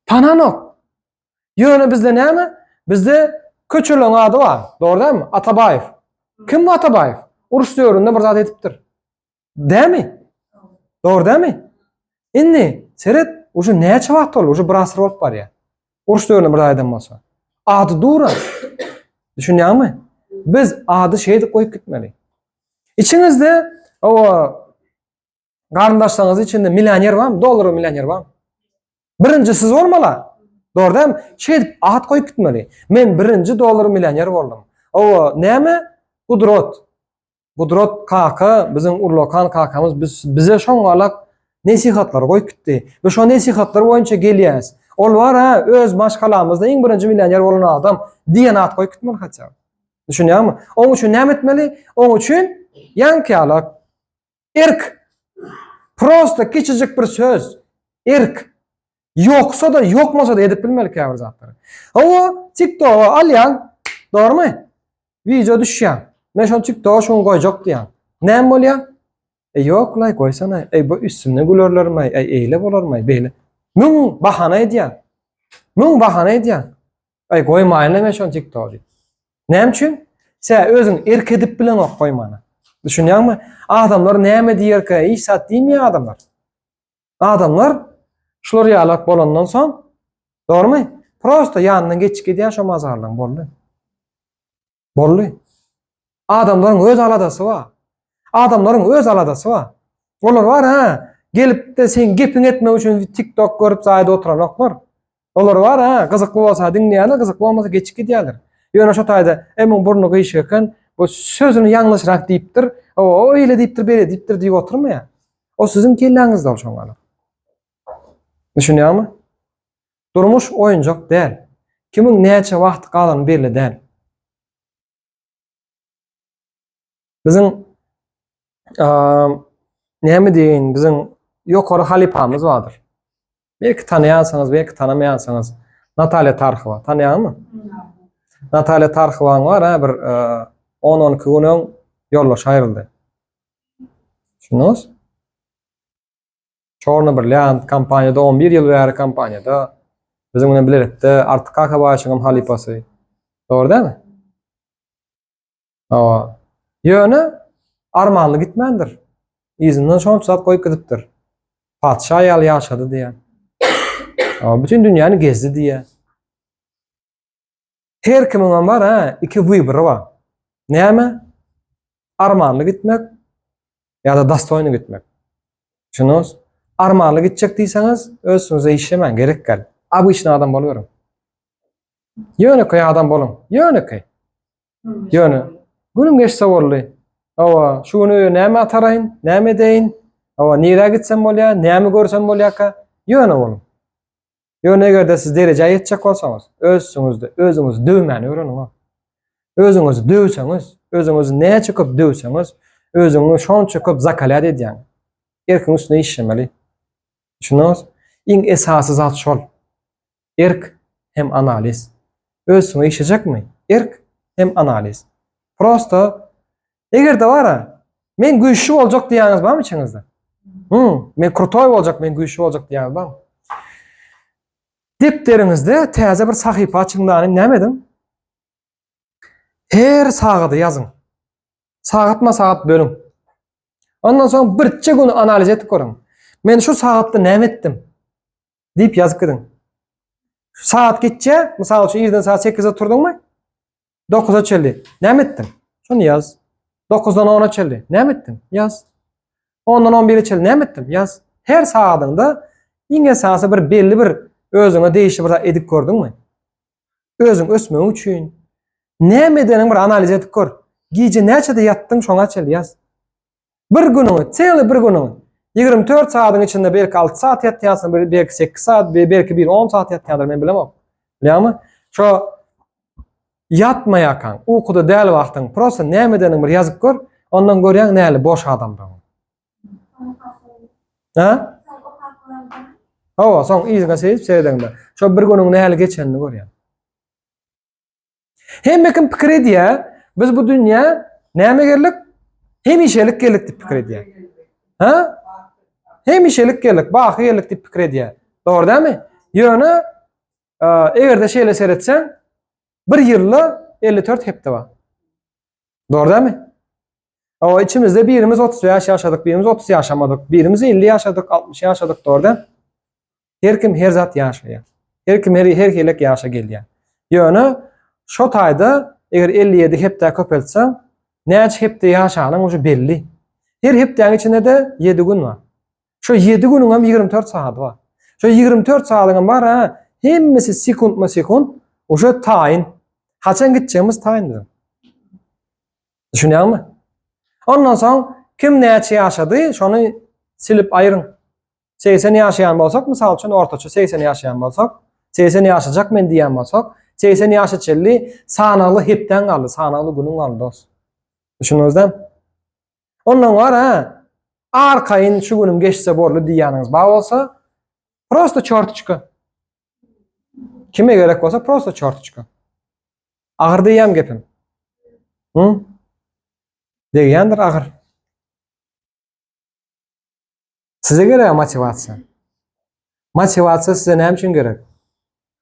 Tananok. Ýöne bizde näme? Bizde köçülen ady bar. Doğru dämi? Atabaýew. Kim bu Atabaýew? Uruş döwründe bir zat etipdir. Dämi? Doğru dämi? Indi seret uje näçe wagt bol? Uje bir asr bolup barýar. Uruş döwründe bir adam bolsa. Ady dura. Düşünýärmi? Biz ady şeýle goýup gitmeli. İçinizde o garyndaşlaryňyz içinde millioner barmy? Dolary millioner barmy? Birinji siz bolmala. Doğru dämi? Şeýle ad goýup gitmeli. Men birinji dolary millioner boldum. O näme? Gudrot kaka, biziň Urlokan kakamyz bize şoňalak nesihatlar goýup gitdi. Ve şo nesihatlar boýunça gelýäs. Ol bar ha, öz maşgalamyzda iň birinji millioner bolan adam diýen ad goýup gitmeli hatça. Düşünýärmi? Oň üçin näme etmeli? Oň üçin ýanky alak. Erk. Prosta kiçijik bir söz. Erk. Yoksa da yokmasa da edip bilmeli käbir zatlary. O TikTok alýan, doğrumu? Video düşýän. Men şo TikTok şoň goýjak diýän. Näme bolýar? Ýok, lay goýsana. Bu üstüne gülerlermi? Eýle bolarmy? Beýle. Müň bahana edýän. Goýmaýyn men şo TikTok. Näme üçin? Sen özüň erk edip bilen ok goýmana. Düşünýärmi? Adamlar näme diýerkä? Hiç sat diýmeýär adamlar. Adamlar şular ýalak bolandan soň, doğrumy? Prosta ýanyndan geçip gidýän şo mazarlaryň boldy. Adamlaryň öz aladasy bar. Olar bar ha, gelip de sen gepin etmek üçin TikTok görüp zaýda oturanoklar. Olar bar ha, gyzykly bolsa diňleýärler, gyzykly bolmasa geçip gidýärler. Ýöne şo taýda emon burnu gyşykan, bu sözüni ýalňyşrak diýipdir. O öýle diýipdir, bere diýipdir diýip oturmaýar. O siziň kelläňizde bolşaňalar. Düşünýärmi? Durmuş oýunjak däl. Kimiň näçe wagt galan belli däl. Biziň näme diýin, biziň ýokary halipamyz bardyr. Belki tanıyansanız, belki tanımayansanız Natalya Tarxova. Tanıyanmı? Natalya Tarxova var ha, bir 10-12 günün yollaş ayrıldı. Şunuz? Çorna bir Leant kampanyada 11 yıl beri kampanyada bizim bunu bilerek artık kaka başıgam halipası. Doğru değil mi? Yönü armanlı gitmendir. İzinden son saat koyup gidiptir. Padşah ayalı yaşadı diye. Bütün dünyanı gezdi diye. Her kimin var ha, iki wybry var. Näme? Armanly gitmek ýa-da dastoyny gitmek. Şunuz, armanly gitjek diýseňiz, özüňize işlemen gerek gal. Abyşny adam boluverin. Ýöneköy adam bolun. Ýöneköy. Ýöne. Günüm geçse bolly. Awa, şu güni näme ataraýyn, näme deýin? Awa, nire gitsem bolýar, näme görsem bolýar? Ýöne bolun. Ýöne gerde siz derejä ýetjek bolsaňyz, özüňizi döwmäni öğrenin. Özüňizi döwseňiz, özüňizi näçe köp döwseňiz, özüňi şonça köp zakalat edýän. Erkiň üstüne işlemeli. Şunuz, iň esasy zat şol. Erk hem analiz. Özüňe işejekmi? Erk hem analiz. Prosta egerde bara men güýçlü boljak diýäňiz barmy içiňizde? Men krutoy boljak, men güýçlü boljak diýäňiz barmy? Depderiňizde täze bir sahypa açyňdan näme edim? Her sagady ýazyň. Sagatma sagat bölüň. Ondan soň birçe gün analiz edip görüň. Men şu sagatda näme etdim? Diýip ýazyp gidiň. Saat gitçe, mysal üçin ýerden saat 8-de turdyňmy? 9-a çeldi. Näme etdim? Şonu ýaz. 9-dan 10-a çeldi. Näme etdim? Ýaz. 10-dan 11-e çeldi. Näme etdim? Ýaz. Her sagadyňda iň esasy bir belli bir özüňe değişi bir edip gördüňmi? Özüň ösmegiň üçin näme edeniň bir analiz edip gör. Gije näçede ýatdyň şoňa çel ýaz. Bir günüňi, çeli bir günüňi 24 saatyň içinde belki 6 saat ýatýarsyn, belki 8 saat, belki bir 10 saat ýatýardyr, men bilemem. Bilýärmi? Şo ýatmaýakan, uykuda däl wagtyň, prosta näme edeniň bir ýazyp gör, ondan görýän näli boş adamdan. Ha? Hawa, soň iýiňe seyip seýdäňde. Şo bir günüň näli geçenini görýän. Hemme kim pikir edýär, biz bu dünýä näme geldik? Hemişelik geldik diýip pikir edýär. Ha? Hemişelik geldik, baky geldik diýip pikir edýär. Dogry dämi? Ýöne egerde şeýle seretseň, bir ýylda 54 hepde bar. Dogry dämi? Awa içimizde birimiz 30 ýaş ýaşadyk, birimiz 30 ýaşamadyk, birimiz 50 ýaşadyk, 60 ýaşadyk, dogry dämi? Her kim her zat ýaşaýar. Her kim her kelek ýaşa gelýär. Ýöne şo taýda eger 57 hepde köpeltseň, näçe hepde ýaşanyň uşu belli. Her hepdeň içinde de 7 gün bar. Şo 7 günüň hem 24 saat bar. Şo 24 saatyň bar ha, hemmesi sekundma sekund uşo taýyn. Haçan gitjegimiz taýyndyr. Düşünýärmi? Ondan soň kim näçe ýaşady, şonu silip aýryň. 80 ýaşaýan bolsak, mysal üçin ortaça 80 ýaşaýan bolsak, 80 ýaşajak men diýen bolsak, 80 ýaşa çelli sanaly hepden galdy, sanaly günüň galdy dost. Düşünýäňizmi? Ondan gara arkaýyn şu günüm geçse boldy diýýäňiz bar bolsa, prosta çortçka. Kime gerek bolsa prosta çortçka. Agyr diýýäm gepim. Deýändir agyr. Size gerek motivasiýa. Motivasiýa size näme üçin gerek?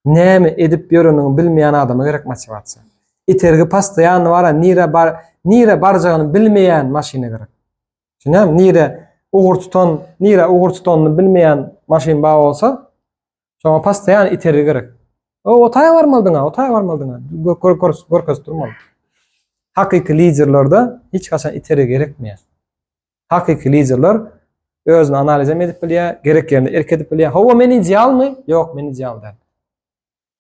Näme edip ýöreniň bilmeýän adama gerek motivasiýa. Itergi pastaýan wara nire barjagyny bilmeýän maşina gerek. Şunam nire ugur tutanyny bilmeýän maşin bar bolsa, şoňa pastaýan itergi gerek. O taýa barmaldyňa, görköz durmaly. Hakyky liderlerde hiç kaçan itergi gerekmeýär. Hakyky liderler özüni analiz edip bilýär, gerek ýerde erk edip bilýär. Hawa men idealmy? Ýok, men ideal däl.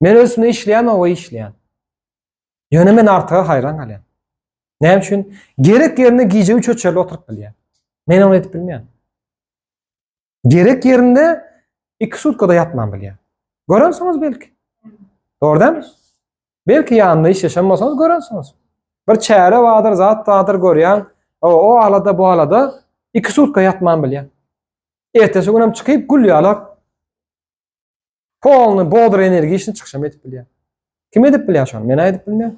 Men özüne işleýän, o işleýän. Ýöne men artyga hayran galýan. Näme üçin? Gerek ýerine gije 3 çöle oturup bilýär. Men onu edip bilmeýän. Gerek ýerinde 2 sutkada ýatman bilýär. Görensiňiz belki. Dogry dämi? Belki ýanynda iş ýaşamasaňyz görensiňiz. Bir çäre wadyr, zat wadyr görýän, o alada bu alada 2 sutka ýatman bilýär. Ertesi günem çykyp gülýärler. Polny bodr energi işini çykşam edip bilýär. Kim edip bilýär şonu? Men edip bilmeýän.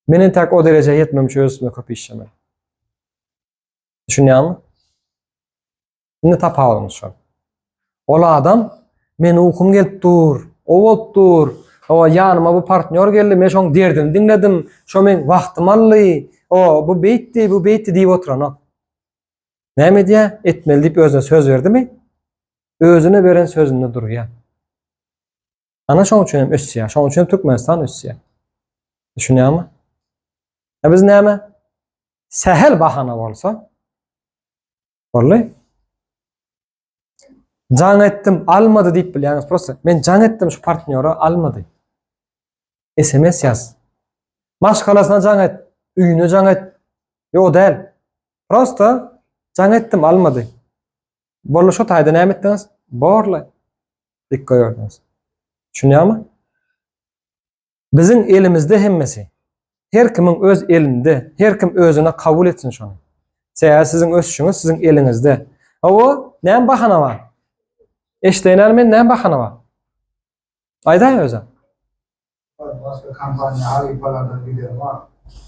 Menen tak o derejeye yetmemiş özüme köp işlemem. Düşünýärmi? Ne tapawlymyş şol. Ola adam men ukum gelip dur, o bolup dur. O ýanyma bu partner geldi, men şoň derdini dinledim. Şo men wagtym aldy. O bu beýtdi diýip oturan. Näme diýär? Etmeli diýip özüne söz berdimi? Özüne beren sözünde durýar. Ana şoň üçin hem ösýär. Şoň üçin Türkmenistan ösýär. Düşünýärmi? Biz näme? Sehel bahana bolsa, bolly. Jaň etdim, almady diýip bilýäňiz. Prosta men jaň etdim şu partnýory almady. SMS ýaz. Maşgalasyna jaň et, üýüne jaň et. Ýok däl. Prosta jaň etdim, almady. Bolly şu taýda näme etdiňiz? Borly. Dik goýardyňyz. Düşünýärmi? Biziň elimizde hemmesi. Her kimin öz elinde, her kim özüne kabul etsin şonu. Seýär siziň ösüşiňiz siziň eliňizde. O näme bahana bar? Eşdeýän men näme bahana bar? Aýdaý özüm. Başka kampanya Avrupa'lardan gidiyor var.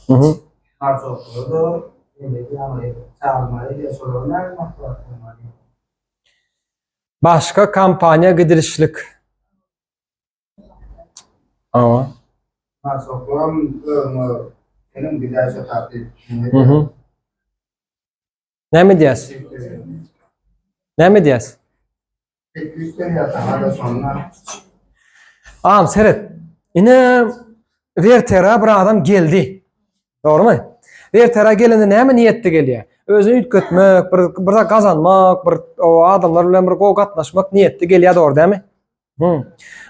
Hı. Harç okuyordu. Şimdi ama çağırmayı diye soruyorlar. Başka kampanya gidirişlik. Ama. Harç okuyorum. Benim bir derse tatil. Hı. Näme diýäs? Näme diýäs? Teknikler yatağında sonra. Ağam seret. Ine Werter'a bir adam geldi. Doğru mu? Werter'a gelende näme niyetde gelýär? Özüni ütgetmek, bir da kazanmak, bir o adamlar bilen bir go gatnaşmak niyetde gelýär, doğru dämi?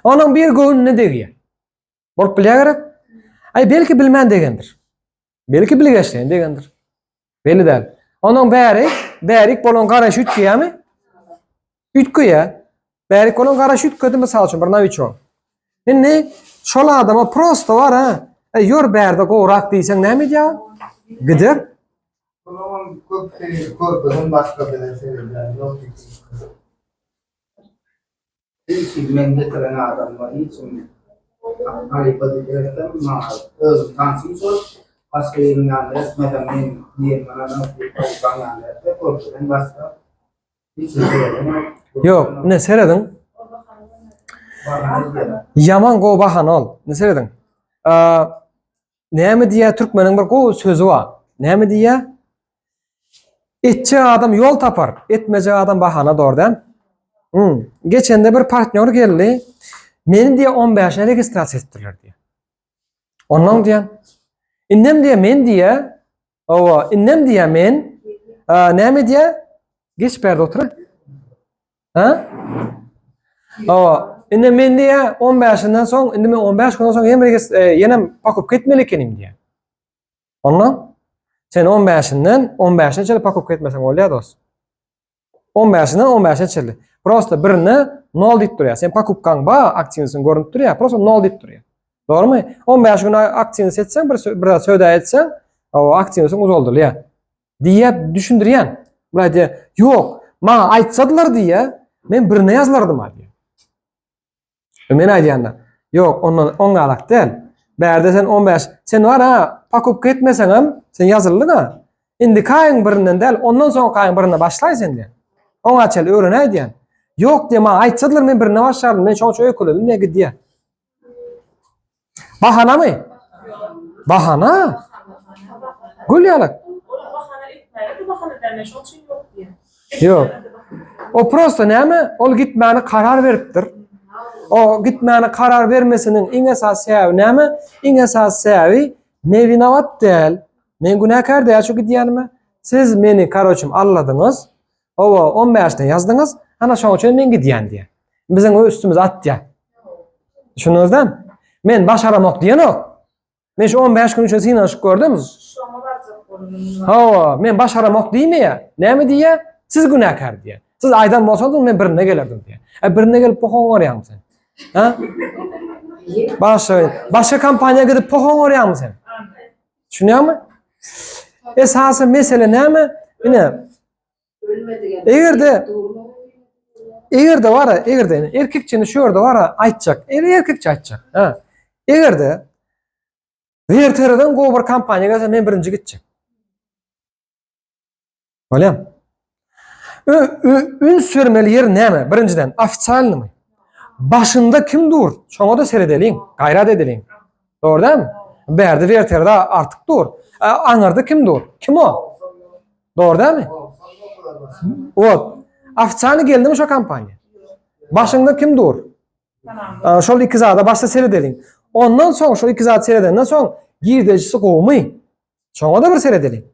Onuň bir gün ne degýär? Bolup bilýär. Ay belki bilmän degendir. Belki bilgeçleýän degendir. Belli däl. Onuň bärik bolan garaş ütgeýärmi? Ütgeýär. Bärik bolan garaş ütgedi mysal üçin bir Novichok. Indi şol adama prosta var ha. Yor bärde gowrak diýseň näme diýär? Gider. O zaman korkudan başka bir şeyler yok. Hiç mende kalan adam var. Hiç Avrupa'da giderken öz tansım sor. Başka yerin yanında mesela ben diyelim bana Avrupa'dan yanında korkudan başka hiç şey yok. Yok, ne seredin? Yaman go bahana ol. Ne seredin? Näme diýär türkmeniň bir go sözü var. Näme diýär? Etçi adam yol tapar, etmece adam bahana doğrudan. Geçende bir partner geldi. Meni diye 15'e registrasiya ettiler diye. Ondan diyen. İnnem diye men diye. Ova, innem diye men. Näme diye? Geç berde otur. Ha? Ova, innem men diye 15'inden soň, innem 15 günden soň ýene pakup ketmeli ekenim diye. Ondan sen 15'inden çeli pakup ketmeseň bolýar dost. 15'inden 15'e çeli. Prosta birini 0 diýip durýar. Sen pakupkaň ba aktiýasyň görünüp durýar. Prosta 0 diýip durýar. Doğrumy? 15 gün aktiýany setseň, bir söýdä etseň, o aktiýasyň uzaldylýar. Diýip düşündirýän. Bular diýär, "Ýok, maňa aýtsadylar diýär, men birine ýazlardım" diýär. Men aýdýanda, "Ýok, onga alak däl. Bärde sen 15, sen var ha, pakup ketmeseň hem sen ýazyldyň ha. Indi kaýyň birinden däl, ondan soň kaýyň birine başlaýsyn" diýär. Oňa çel öwrenäý diýär. Yok diye ma aýtsadylar men birine başlardım. Men şoňça öýkeledim näge diýär. Bahana mı? Bahana. Gülýärlik. Bahana etmeli, bahana deme, şoň üçin yok diye. Yok. O prosta näme? Ol gitmäni karar beripdir. O gitmäni karar bermesiniň iň esas sebäbi näme? Iň esas sebäbi mewinawat däl. Men günäkär däl şu diýärmi? Siz meni karoçum alladyňız. Owa 15'den ýazdyňız. Ana şoň üçin men gidýän diýär. Biziň üstümüz atýar. Düşünýäňizmi? Men başaramak diýenok. Men şu 15 gün üçin seni aşyk gördüm. Şoňa barjak bolýar. Ha, men başaramak diýmeýär. Näme diýär? Siz günäkär diýär. Siz aýdan bolsaňyz men birine gelerdim diýär. Birine gelip pohon gorýaň sen. Ha? Başka kampanya gidip pohon gorýaň sen. Düşünýärmi? Esasy mesele näme? Ine Egerde wara, erkekçini şu ýerde wara aýtjak. Erkekçi aýtjak. Ha. Egerde Werter'den go bir kampanya gelse men birinji gitjek. Bolýam. Ün sürmeli yer näme? Birinjiden ofitsialnymy? Başında kim dur? Şoňa da seredeliň, gaýrat edeliň. Doğru dämi? Bärde Werter'de artyk dur. Aňarda kim dur? Kim o? Doğru dämi? Ot. Ofitsialny geldimi şo kampanya? Başında kim dur? Tamam. Şol iki zada başta seyredelim. Ondan soň şol iki zat seyredenden soň girdejisi gowmy. Şoňa da bir seyredelim.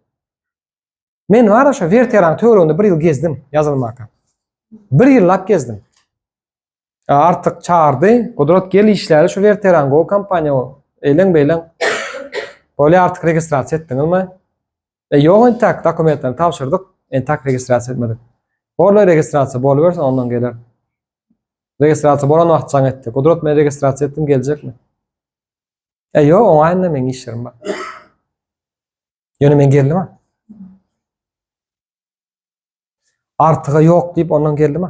Men wara şo verterang töwerinde bir ýyl gezdim ýazylmaka. Bir ýyllap gezdim. Artık çağırdı. Kudret gel işleri şu verterang o kampanya o. Eýlen beýlen. Bolýa artık registrasiýa etdiňizmi? Ýok entak dokumentlerini tapşyrdyk. Entak registrasiýa etmedik. Bolýar registrasiýa bolup berse ondan geler. Registrasiýa bolan wagt saň etdi. Kudret men registrasiýa etdim geljekmi? Ýok, oňaýynda men işlerim bar. Ýöne men geldimmi? Artığı yok deyip ondan geldi mi?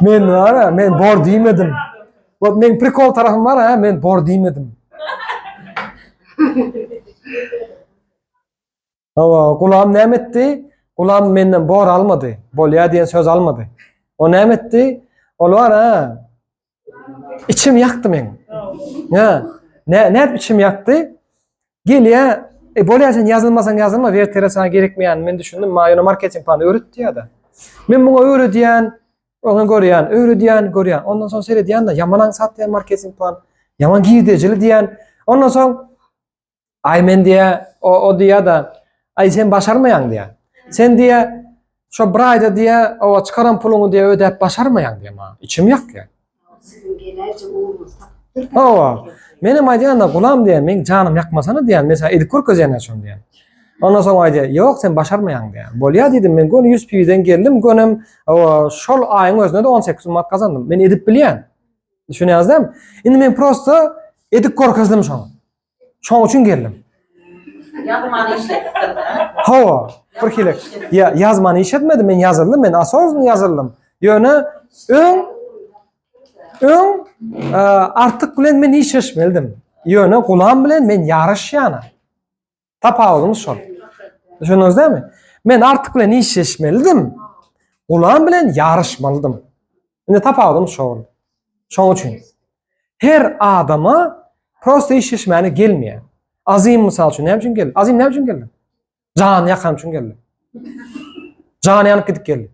Men var ya, men bor diýmedim. Bu men prikol tarafım var ha, men bor diýmedim. Ama kulağım näme etdi? Kulağım menden bor almadı. Bolýa diýen söz almadı. O näme etdi? Ol var ha. İçim yaktı men. Ya, ne içim yaktı? Gelýär, bolýar sen yazılmasan yazılma, vertere sana gerekmeýän. Men düşündüm, maýony marketing plany öğretdi ya da. Men muňa öğredýän, onu görýän, görýän. Ondan soň seredýän da yamanan satýan marketing plan, yaman giýdejili diýän. Ondan soň ay men diýä, o diýä da, ay sen başarmaýan diýä. Sen diýä, şo bir aýda diýä, o çıkaran puluňy diýä ödäp başarmaýan diýä ma. İçim ýakdy. Sizin gelerce uğurlusa. Menim aýdýanda gulam diýen, men janym ýakmasana diýen, mesela edikor közýän şon diýen. Ondan soň aýdy, ýok sen başarmaýan diýen. Bolýa diýdim, men gön 100 piwden geldim, gönüm şol aýyň özünde de 18 mat kazandym. Men edip bilýän. Düşünýärsiňmi? Indi men prosta edikor közdüm şoň. Şoň üçin geldim. Yazmanı işlettirdi. Hawa, bir kilek. Ya yazmany işletmedim, men yazıldım, men asozny yazıldım. Ýöne öň artık bilen men iş işleşmeldim. Ýöne gulam bilen men ýaraşýana. Tapawydymyz şol. Düşünýärsiňmi? Men artık bilen iş işleşmeldim. Gulam bilen ýaraşmalydym. Indi tapawydymyz şol. Şoň üçin her adama prosta iş işleşmäni gelmeýär. Azim mysal üçin näme üçin geldi? Azim näme üçin geldi? Jan ýakan üçin geldi. Jan ýanyp gidip geldi.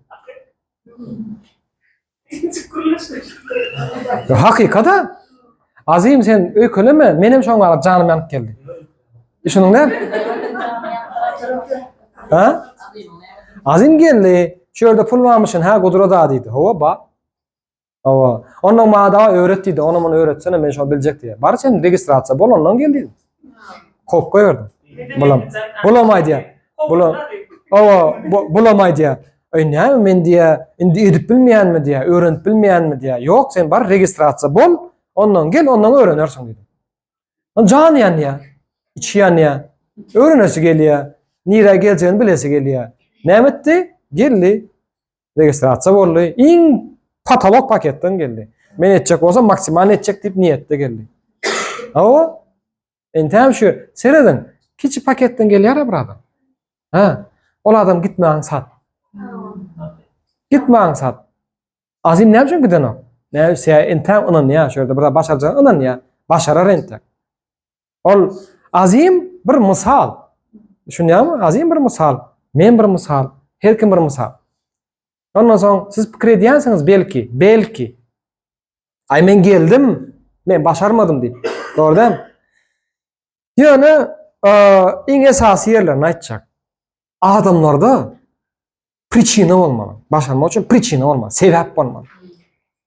Hakykata Azim sen öýkeleme, menem şoň wagt janym ýanyp geldi. Düşündiňler? Ha? Azim geldi, şu ýerde pul barmyşyn, ha gudura da diýdi. Hawa ba. Hawa. Ondan ma da öğretdi, onu muny öğretsene men şo biljek diýe. Bar sen registrasiýa bol, ondan geldi. Kop koýardy. Bulamaýdy. Bulamaýdy. Näme men diýe, indi edip bilmeýänmi diýe, öğrenip bilmeýänmi diýe. Ýok, sen bar registrasiýa bol, ondan gel, ondan öğrenersiň diýdi. Jan ýa, içýän ýa, öğrenesi gelýär, nire geljegini bilesi gelýär. Näme etdi? Geldi. Registrasiýa boldy. Iň patolog paketden geldi. Men etjek bolsam maksimal etjek diýip niýetde geldi. Hawa? Entäm şu seredin, kiçi paketten gelýär bir adam. Ha, ol adam gitmeýän sat. Gitmeýän sat. Azim näme üçin giden o? Näme se entäm onan ýa, şöyle bir başarjak onan ýa, başarar entek. Ol azim bir misal. Düşünýärmi? Azim bir misal. Men bir misal. Her kim bir misal. Ondan soň siz pikir edýänsiňiz belki. Ay men geldim, men başarmadım diýip. Doğrudan. Ýöne iň esasy ýerlerini aýtjak. Adamlarda priçina bolmaly. Başarmak üçin priçina bolmaly, sebäp bolmaly.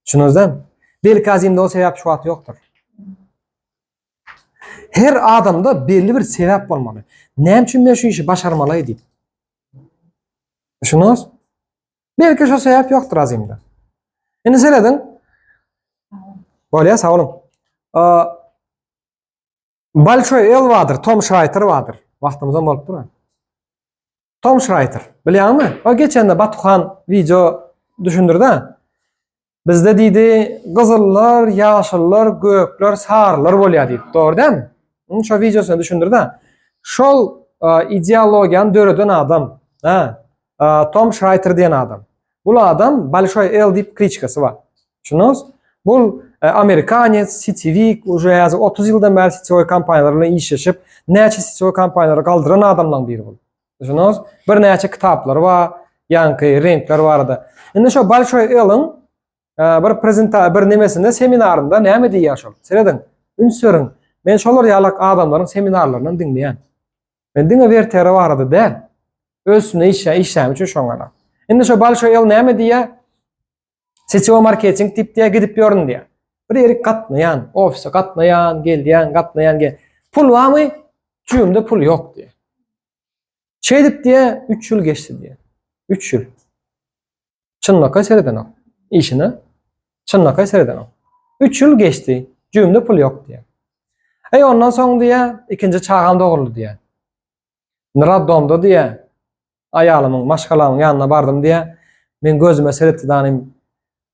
Şunuzdan belki azimde o sebäp şu wagt ýokdur. Her adamda belli bir sebäp bolmaly. Näme üçin men şu işi başarmaly diýip. Şunuz? Belki şu sebäp ýokdur azimde. Indi seredin. Bolýa sağ olun. Большой El vardır, Tom Schreiter vardır. Wagtymyzdan bolup dur. Tom Schreiter, bilýärmi? O geçende Batuhan video düşündirdi. Bizde diýdi, gyzyllar, ýaşyllar, gökler, sarlar bolýar diýdi. Doğru dämi? Şo videosyny düşündirdi. Şol ideologiýany döreden adam, Tom Schreiter diýen adam. Bu adam Большой El diýip kliçkasy bar. Şunuz? Bu Amerikanya, Cityvik, уже 30 yıldan beri Cityvik kampanyalarla işleşip, näçe Cityvik kampanyaları kaldıran adamdan biri bol. Düşünüyorsunuz? Bir näçe kitaplar var, yankı, renkler vardı. Indi şu Bolshoy El'in bir nemesinde, seminarında näme diýýär şol? Seredin, ünsörün. Men şolar ýalak adamlaryň seminarlaryny dinleýän. Men diňe bertere barady däl. Özüne işläm üçin şoňa. Indi şu Bolshoy El näme diýär? SEO marketing tip diye gidip görün diye. Bir yeri katlayan, ofise katlayan, katlayan gel. Pul var mı? Cüğümde pul yok diye. Şey dip diye 3 yıl geçti diye. 3 yıl. Çınlaka sereden o. İşini çınlaka sereden o. 3 yıl geçti. Cüğümde pul yok diye. Ondan sonra diye ikinci çağımda oldu diye. Nraddomda diye ayalımın, maşkalamın yanına bardım diye. Men gözüme seretti danim.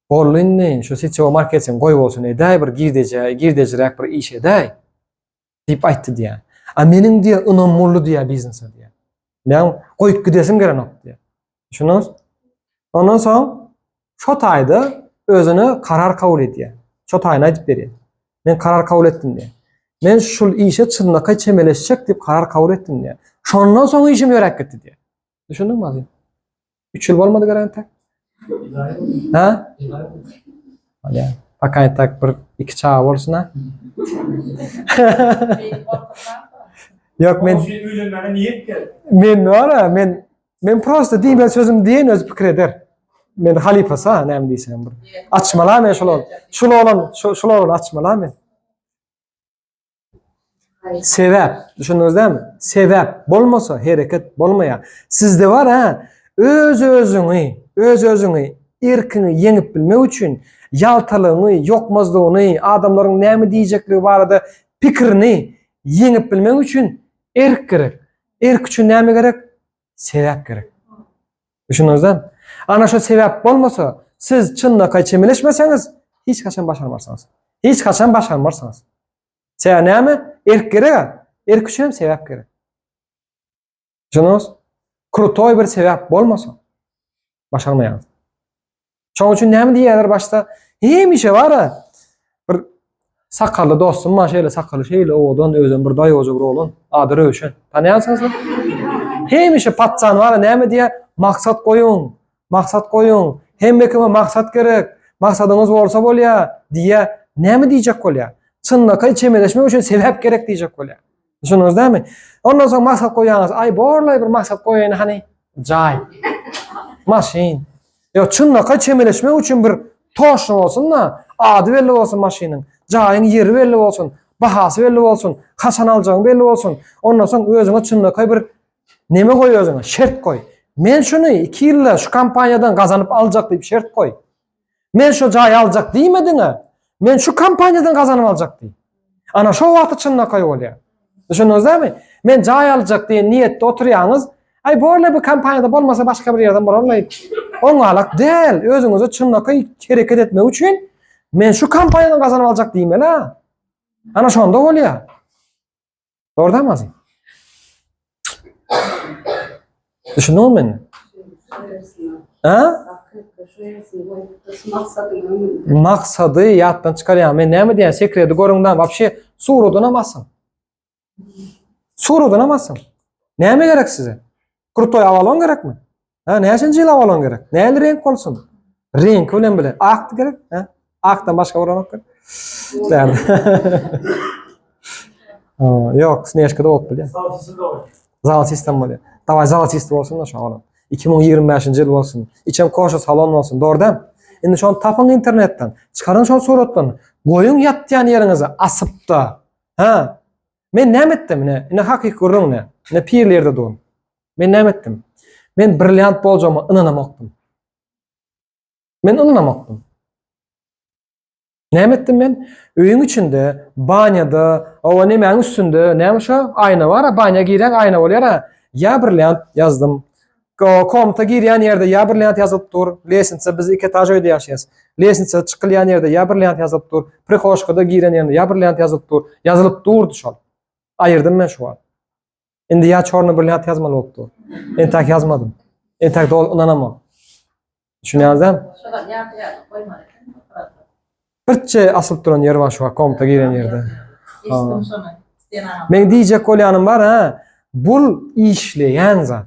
Bolly'nin şu SEO marketing goýup bolsun edäý bir girdejirek bir iş edäý diýip aýtdy diýär. A meniň diýe ünümli diýär biznesa diýär. Men goýup gidesim gerenok diýär. Şunuz? Ondan soň şo taýda özüne karar kabul edýär. Şo taýyna aýdyp berýär. Men karar kabul etdim diýär. Men şul işe çynlaka çemeleşjek diýip karar kabul etdim diýär. Şondan soň işim ýörek gitdi diýär. Düşündiňmi azy? 3 ýyl bolmady garantiýa. Ha? Hadi. Pakay tak bir iki çağa bolsun ha. Yok men men wara men prosta diýme sözüm diýen öz pikir eder. Men halifası ha näme diýsem bir. Açmala men şol açmala men. Sebäp, düşündüňizmi? Sebäp bolmasa hereket bolmaýar. Sizde var ha, öz özüňi erkini yeňip bilmek üçin ýaltalygyny, ýokmazlygyny, adamlaryň näme diýjekligi barada pikirini yeňip bilmek üçin erk gerek. Erk üçin näme gerek? Sebäp gerek. Düşündüňizmi? Ana şu sebäp bolmasa, siz çynlaka çemeleşmeseňiz, hiç kaçan başarmarsyňyz. Hiç kaçan başarmarsyňyz. Sebäp näme? Erk gerek. Erk üçin hem sebäp gerek. Düşündüňiz? Krutoy bir sebäp bolmasa başarmaýarsyňyz. Şoň üçin näme diýerler başda? Hemişe bara bir sakally dostum var, şeýle sakaly şeýle oğdan özüm bir daýozy bir oğlan, ady Röşen. Tanýansyňyzmy? Hemişe patsan var, näme diýär? Maksat goýun, maksat goýun. Hemmekime maksat gerek. Maksadyňyz bolsa bolýar diýä näme diýjek bolýar? Çynlaka çemeleşmek üçin sebäp gerek diýjek bolýar. Düşündüňizmi? Ondan soň maksat goýýaňyz, ay borlay bir maksat goýan hani jaý. Maşin. Yo çynlaka çemeleşmek üçin bir toşun bolsun da, ady belli bolsun maşynyň. Jaýyň ýeri belli bolsun, bahasy belli bolsun, haçan aljagyň belli bolsun. Ondan soň özüňe çynlaka bir neme goý özüňe? Şert goý. Men şunu 2 ýylda şu kampanýadan gazanyp aljak diýip şert goý. Men şu jaý aljak diýmediňe. Men şu kampanýadan gazanyp aljak diýip. Ana şo wagtda çynlaka bolýar. Düşündüňizmi? Men jaý aljak diýen niýetde oturýaňyz, ay borla bu kampanýada bolmasa başga bir ýerden bolanmaýdy. Oňa alak del, özüňize çynlaka hereket etmek üçin men şu kampanýadan gazanyp aljak diýmeli ha. Ana şonda bolýar. Doğrudanmı? Düşündüňmi meni? Ha? Maksady ýatdan çykarýan. Men näme diýen sekreti görüňden, wapşe surudanamasyň. Surudanamasyň. Näme gerek size? Krutoy avalon gerekmi? Ha, näçinji ýyl avalon gerek? Näli renk bolsun? Renk bilen bile. Akdy gerek? Ha? Akdan başga boranok gerek? Däl. Yok, snejkada bolup bilýär. Zal sistem bolýar. Daway zal sistem bolsun da şoňa. 2025-nji ýyl bolsun. İçem koşa salon bolsun. Doğrudan. Indi şonu tapyň internetden. Çykarın şol suratdan. Goýuň ýatýan ýeriňize asypda. Ha? Men näme etdim? Ne hakyky görüň ne? Ne pirlerde durun. Men näme etdim? Men brilliant boljama ynanamakdym. Men ynanamakdym. Näme etdim men? Öýüň içinde, banyada, owa nemäň üstünde, näme şo? Ayna bar, banya giren ayna bolýar. Ya brilliant yazdım. Komta girýän ýerde ya brilliant ýazylyp dur. Lesinse biz 2 etaj öýde ýaşaýas. Lesinse çykylýan ýerde ya brilliant ýazylyp dur. Prikoşkada giren ýerde ya brilliant ýazylyp dur. Ýazylyp durdy şol. Aýırdym men şu an. Indi ya çorny brilliant ýazmaly bolupdy. Entak ýazmadym. Entak da onanamam. Düşünýänizmi? Şodan ýa-ýa goýmady. birçe asılıp duran yer var şu komta giren yerde. Estim şonu. İsteyen adam. Men diýjek bolýanym bar ha. Bul işleýän zat.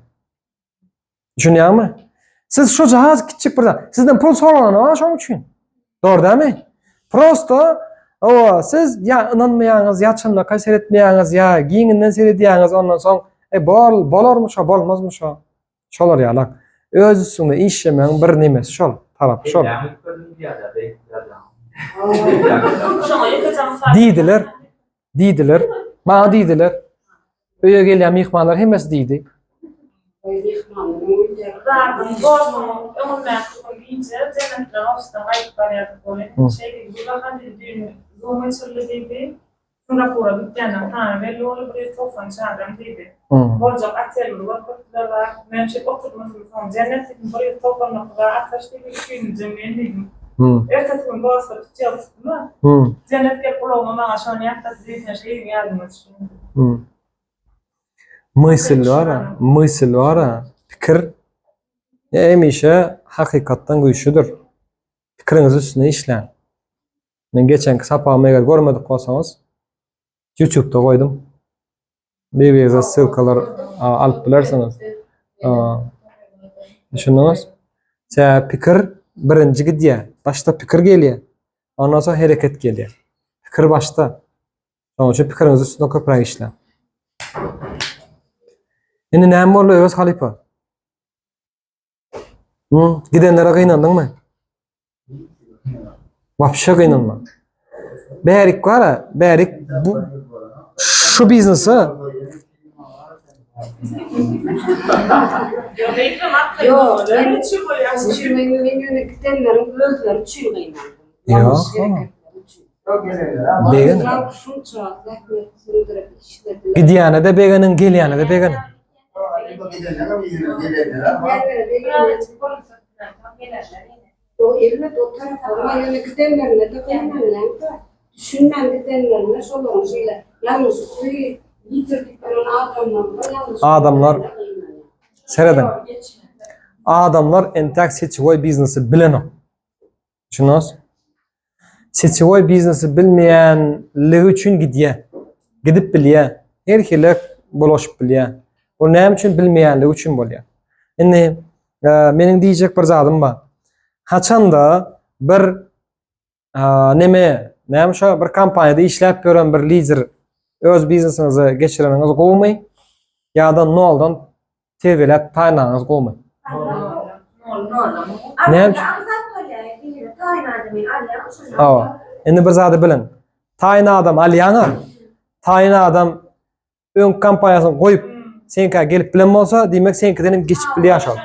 Düşünýärmi? Siz şu jahaz kiçik bir zat. Sizden pul soralan şoň üçin. Dogry dämi? Prosto o siz ya inanmaýaňyz, ya çynlykka seretmeýäňiz, ya giňinden seredýäňiz, ondan soň bolarmyş, bolmazmyş. Şolar ýalak. Öz üstünde işlemeň bir nemesi şol. Tarap şol. Şoňa ýeteceğim fark. Diýdiler. Maňa diýdiler. Öýe gelýän mihmanlar hemmesi diýdi. Zaten bozma, ömürmen iyice cennetten olsun ayıp bariyatı böyle şey gibi hadi düğün zoom söyledi. Singapur'a gittiğinden sonra belli oldu bir tofan çağırdım dedi. Bolcak atel var baktılar. Ben şey oturmadım sonra cennetin buraya tofanla kadar ataştı bir gün cemiyet dedim. Ertesi gün bazı tutacağız mı? Cennet gel bulama bana şu an yakta dediğin şeyi yardım etsin. Mysl wara, pikir emişe hakykatdan güýçlüdür. Pikiriňiz üstüne işlän. Men geçenki sapamy eger görmedik bolsaňyz, YouTube'da koydum. Bebeğize sılkalar alıp bilersiňiz. Düşündüňiz? Sen pikir birinci gidýär. Başta pikir gelýär. Ondan soň hereket gelýär. Pikir başta. Şoň üçin pikiriňiz üstüne köpürak işlän. Indi näme boldy öz halipa? Gidenlere gynandyňmy? Wapşa gynanma. Bärik bara, bärik bu şu biznesi. Yok bekle makta. Yok, Ben hiç böyle Şu menüne gidenlerin gözleri çürüyün. Yok. Begen. Gidýäne de begenin, gelýäne de begenin. O elime o tarafa yöne gidenlerine de koymayan da düşünmen gidenlerine şolan şeyler. Yalnız suyu yitirdikleri Adamlar sereden. Adamlar entek seçigoy biznesi bilen o. Şunos. Seçigoy biznesi bilmeýänligi üçin gidýär. Gidip bilýär. Herkile bolaşyp bilýär. O näme üçin bilmeýänligi üçin bolýar. Indi meniň diýjek bir zadym bar. Haçanda bir näme şo bir kompaniýada işläp gören bir lider öz biznesiniňizi geçireniňiz gowmy? Ýa-da noldan tevelep taýnaňyz gowmy? Näme? Indi bir zady bilin. Taýna adam alýaňa, taýna adam öň kompaniýasyny goýup senka gelip bilen bolsa, demek senkiden geçip bilýär şol.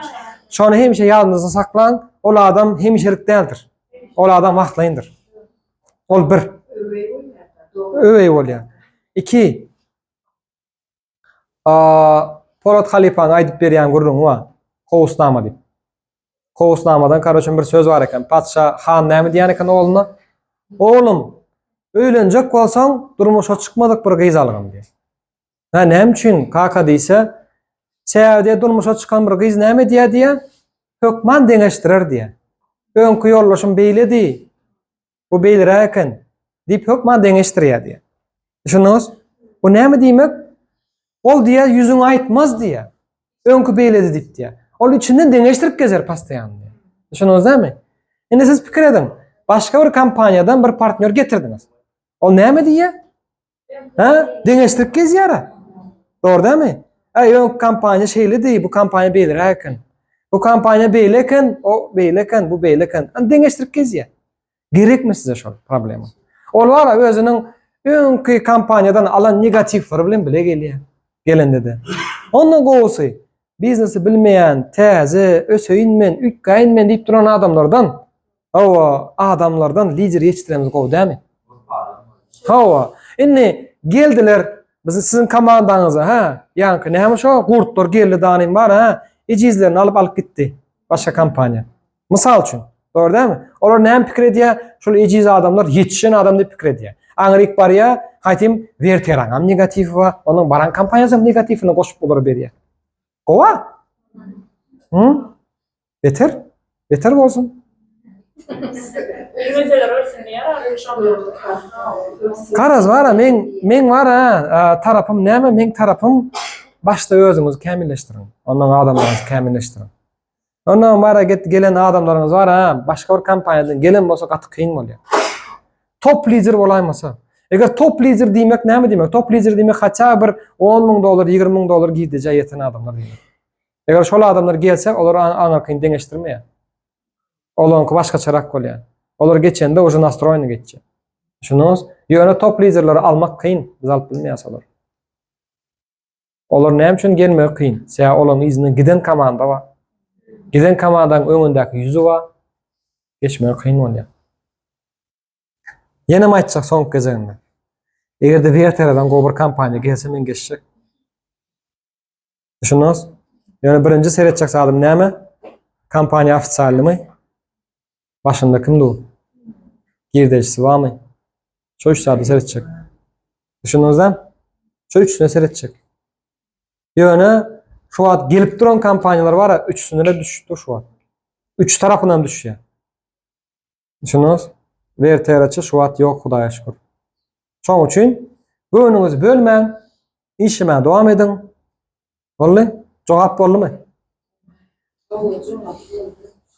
Şonu hemşe ýadyňyzda saklan, ol adam hemşerik däldir. Ol adam wagtlaýyndyr. Ol bir. Öwey bolýar. 2. Polat Halipany aýdyp berýän gurrun wa, Howsnama diýip. Howsnamadan karaçyn bir söz bar eken. Patşa han näme diýän eken oğluna? Oğlum, öýlenjek bolsaň durmuşa çykmadyk bir gyzalygam diýär. Ha näme üçin kaka diýse, säwede durmuşa çykan bir gyz näme diýär? Hökman deňeşdirer diýär. Öňkü ýollaşym beýledi. Bu beýlere eken diýip hökman deňeşdirýär diýär. Düşündiňiz? Bu näme diýmek? Ol diýär ýüzüň aýtmaz diýär. Öňkü beýledi diýip diýär. Ol içinden deňeşdirip gezer pastaýan diýär. Düşündiňiz näme? Indi siz pikir edin. Başka bir kompaniýadan bir partner getirdiňiz. Ol näme diýär? Ha? Deňeşdirip gezýär. Dogry dämi? Öňkü kompaniýa şeýledi, bu kompaniýa beýlere eken. Bu kompaniýa beýleken, o beýleken, bu beýleken. Deňeşdirip gezýär. Gerekmi size şol problema? Ol wara özüniň öňkü kompaniýadan alan negativleri bilen bile gelýär. Gelende de. Ondan gowsy biznesi bilmeýän, täze, ösöýünmen, ükgaýynmen diýip duran adamlardan, adamlardan lider ýetişdiremiz gowy dämi? Indi geldiler sizin komandaňyza, ýa-ni näme şo gurtlar geldi danym bar, ejizlerini alıp gitdi başga kompaniýa. Mysal üçin, dogry dämi? Olar näme pikir edýär? Şol ejiz adamlar ýetişen adam diýip pikir edýär. Aňryk barýa, haýtym verteraňam negativ we onuň baran kompaniýasy negativini goşup bolar berýär. Gowa? Beter? Beter bolsun. Ümmetler ölsün yarar, uşamıyor. Karaz var ha, men var ha, tarapım näme? Men tarapım başta özüňizi kämilleşdirin. Ondan adamlaryňyzy kämilleşdirin. Ondan bara gelen adamlaryňyz var ha, başga bir kompaniýadan gelen bolsa gaty kyn bolýar. Top lider bolaýmasa. Eger top lider diýmek näme diýmek? Top lider diýmek haça bir $10.000, $20.000 giydi jayeten adamlar diýmek. Eger şol adamlar gelse, olar anar kyn deňeşdirmeýär. Olanky başgaçarak bolýar. Olar geçende oje nastroýny geçýär. Şunuz, ýöne top liderleri almak kyn, biz alyp bilmeýäs. Olar näme üçin gelmek kyn? Sen olanyň izine giden komanda var. Giden komandaň öňündäki ýüzü var. Geçmek kyn bolýar. Ýene maýtjak soňky gezeginde. Egerde bir taradan gobar kampaniýa gelse men geçecek. Şunuz, ýöne birinji seretjek adam näme? Kampaniýa ofisiallymy? Başında kimdi o? Girdejisi barmy? Şo üç saat seyredecek. Düşünüňizden şo üçüne seyredecek. Ýöne şu wagt gelip duran kampaniýalar bar, üçüsüne de düşdi şu wagt. Üç tarapyndan düşýär. Düşünüňiz? Verteraçy şu wagt ýok, Hudaýa şükür. Şoň üçin göwnüňizi bölmäň, işime dowam edin. Bolly? Jogap boldymy?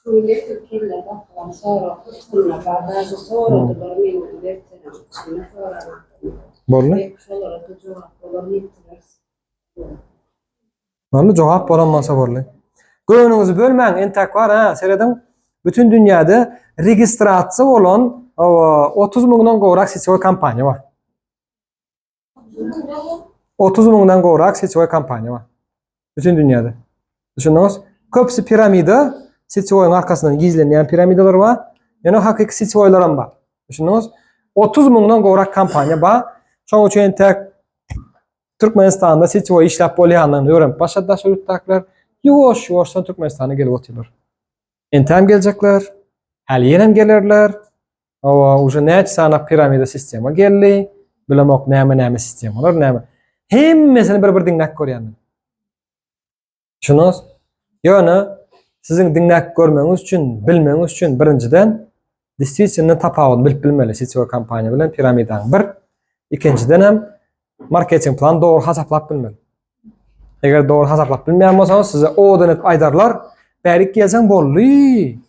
Şöyle Türkiye'yle bakalım sonra kutuna bağdaşı sonra da benim vertene içine sonra. Bolly? Sonra da cevap olabilir. Bolly jogap bolanmasa bolly. Göwnüňizi bölmäň, entek var ha, seredin. Bütün dünýäde registrasiýa bolan 30 000-dan gowrak seçiw kampaniýa bar. 30 000-dan gowrak seçiw kampaniýa bar. Bütün dünýäde. Düşündiňiz? Köpsi piramida, seçiwoyň arkasyndan gizlenýän piramidalar bar. Ýöne hakyky seçiwler hem bar. Düşündiňiz? 30 000-dan gowrak kampaniýa bar. Şoň üçin entek Türkmenistanda seçiw işläp bolýanlygyny öwrenip başladaş ýurtdakiler ýoş-ýoşdan Türkmenistana gelip otyrlar. Entem geljekler, häli ýenem gelerler. Uje näçe sana piramida sistema geldi. Bilemok näme sistemalar näme. Hemmesini bir diňläp görýändim. Şunuz, ýöne siziň diňläp görmeňiz üçin, bilmeňiz üçin birinciden distribusiýony tapawyny bilip bilmeli seçiw kampaniýa bilen piramidaň bir. İkinciden hem marketing plan doğru hasaplap bilmeli. Eger doğru hasaplap bilmeýän bolsaňyz size odan et aýdarlar, bärik gelseň bolly.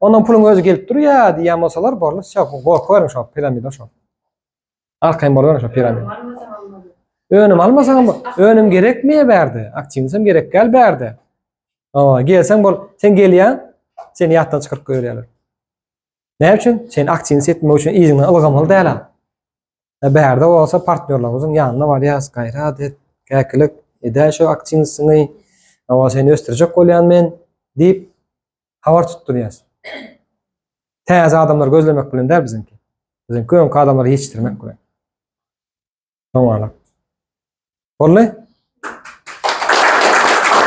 Ondan pulun özü gelip durýar diýen bolsalar bolly. Şo gorkar şo piramida şo. Arkaň bolýar şo piramida. Önüm almasaň bu. Önüm gerekmeýe berdi. Aktiňizem gerek gel berdi. Gelseň bol. Sen gelýän, seni ýatdan çykyryp goýarlar. Näme üçin? Sen aktiňy setmek üçin iziňden ylgamaly däl. Bärde bolsa partnerleriňiziň ýanyna barýas, gaýrat et, käkilik ede şo aktiňysyny. Seni östürjek bolýan men diýip habar tutdurýas. Täze adamlar gözlemek bilen däl bizinki. Biziň köňki adamlary ýetişdirmek bilen. Tamam. Bolly?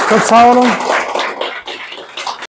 Çok sağ olun.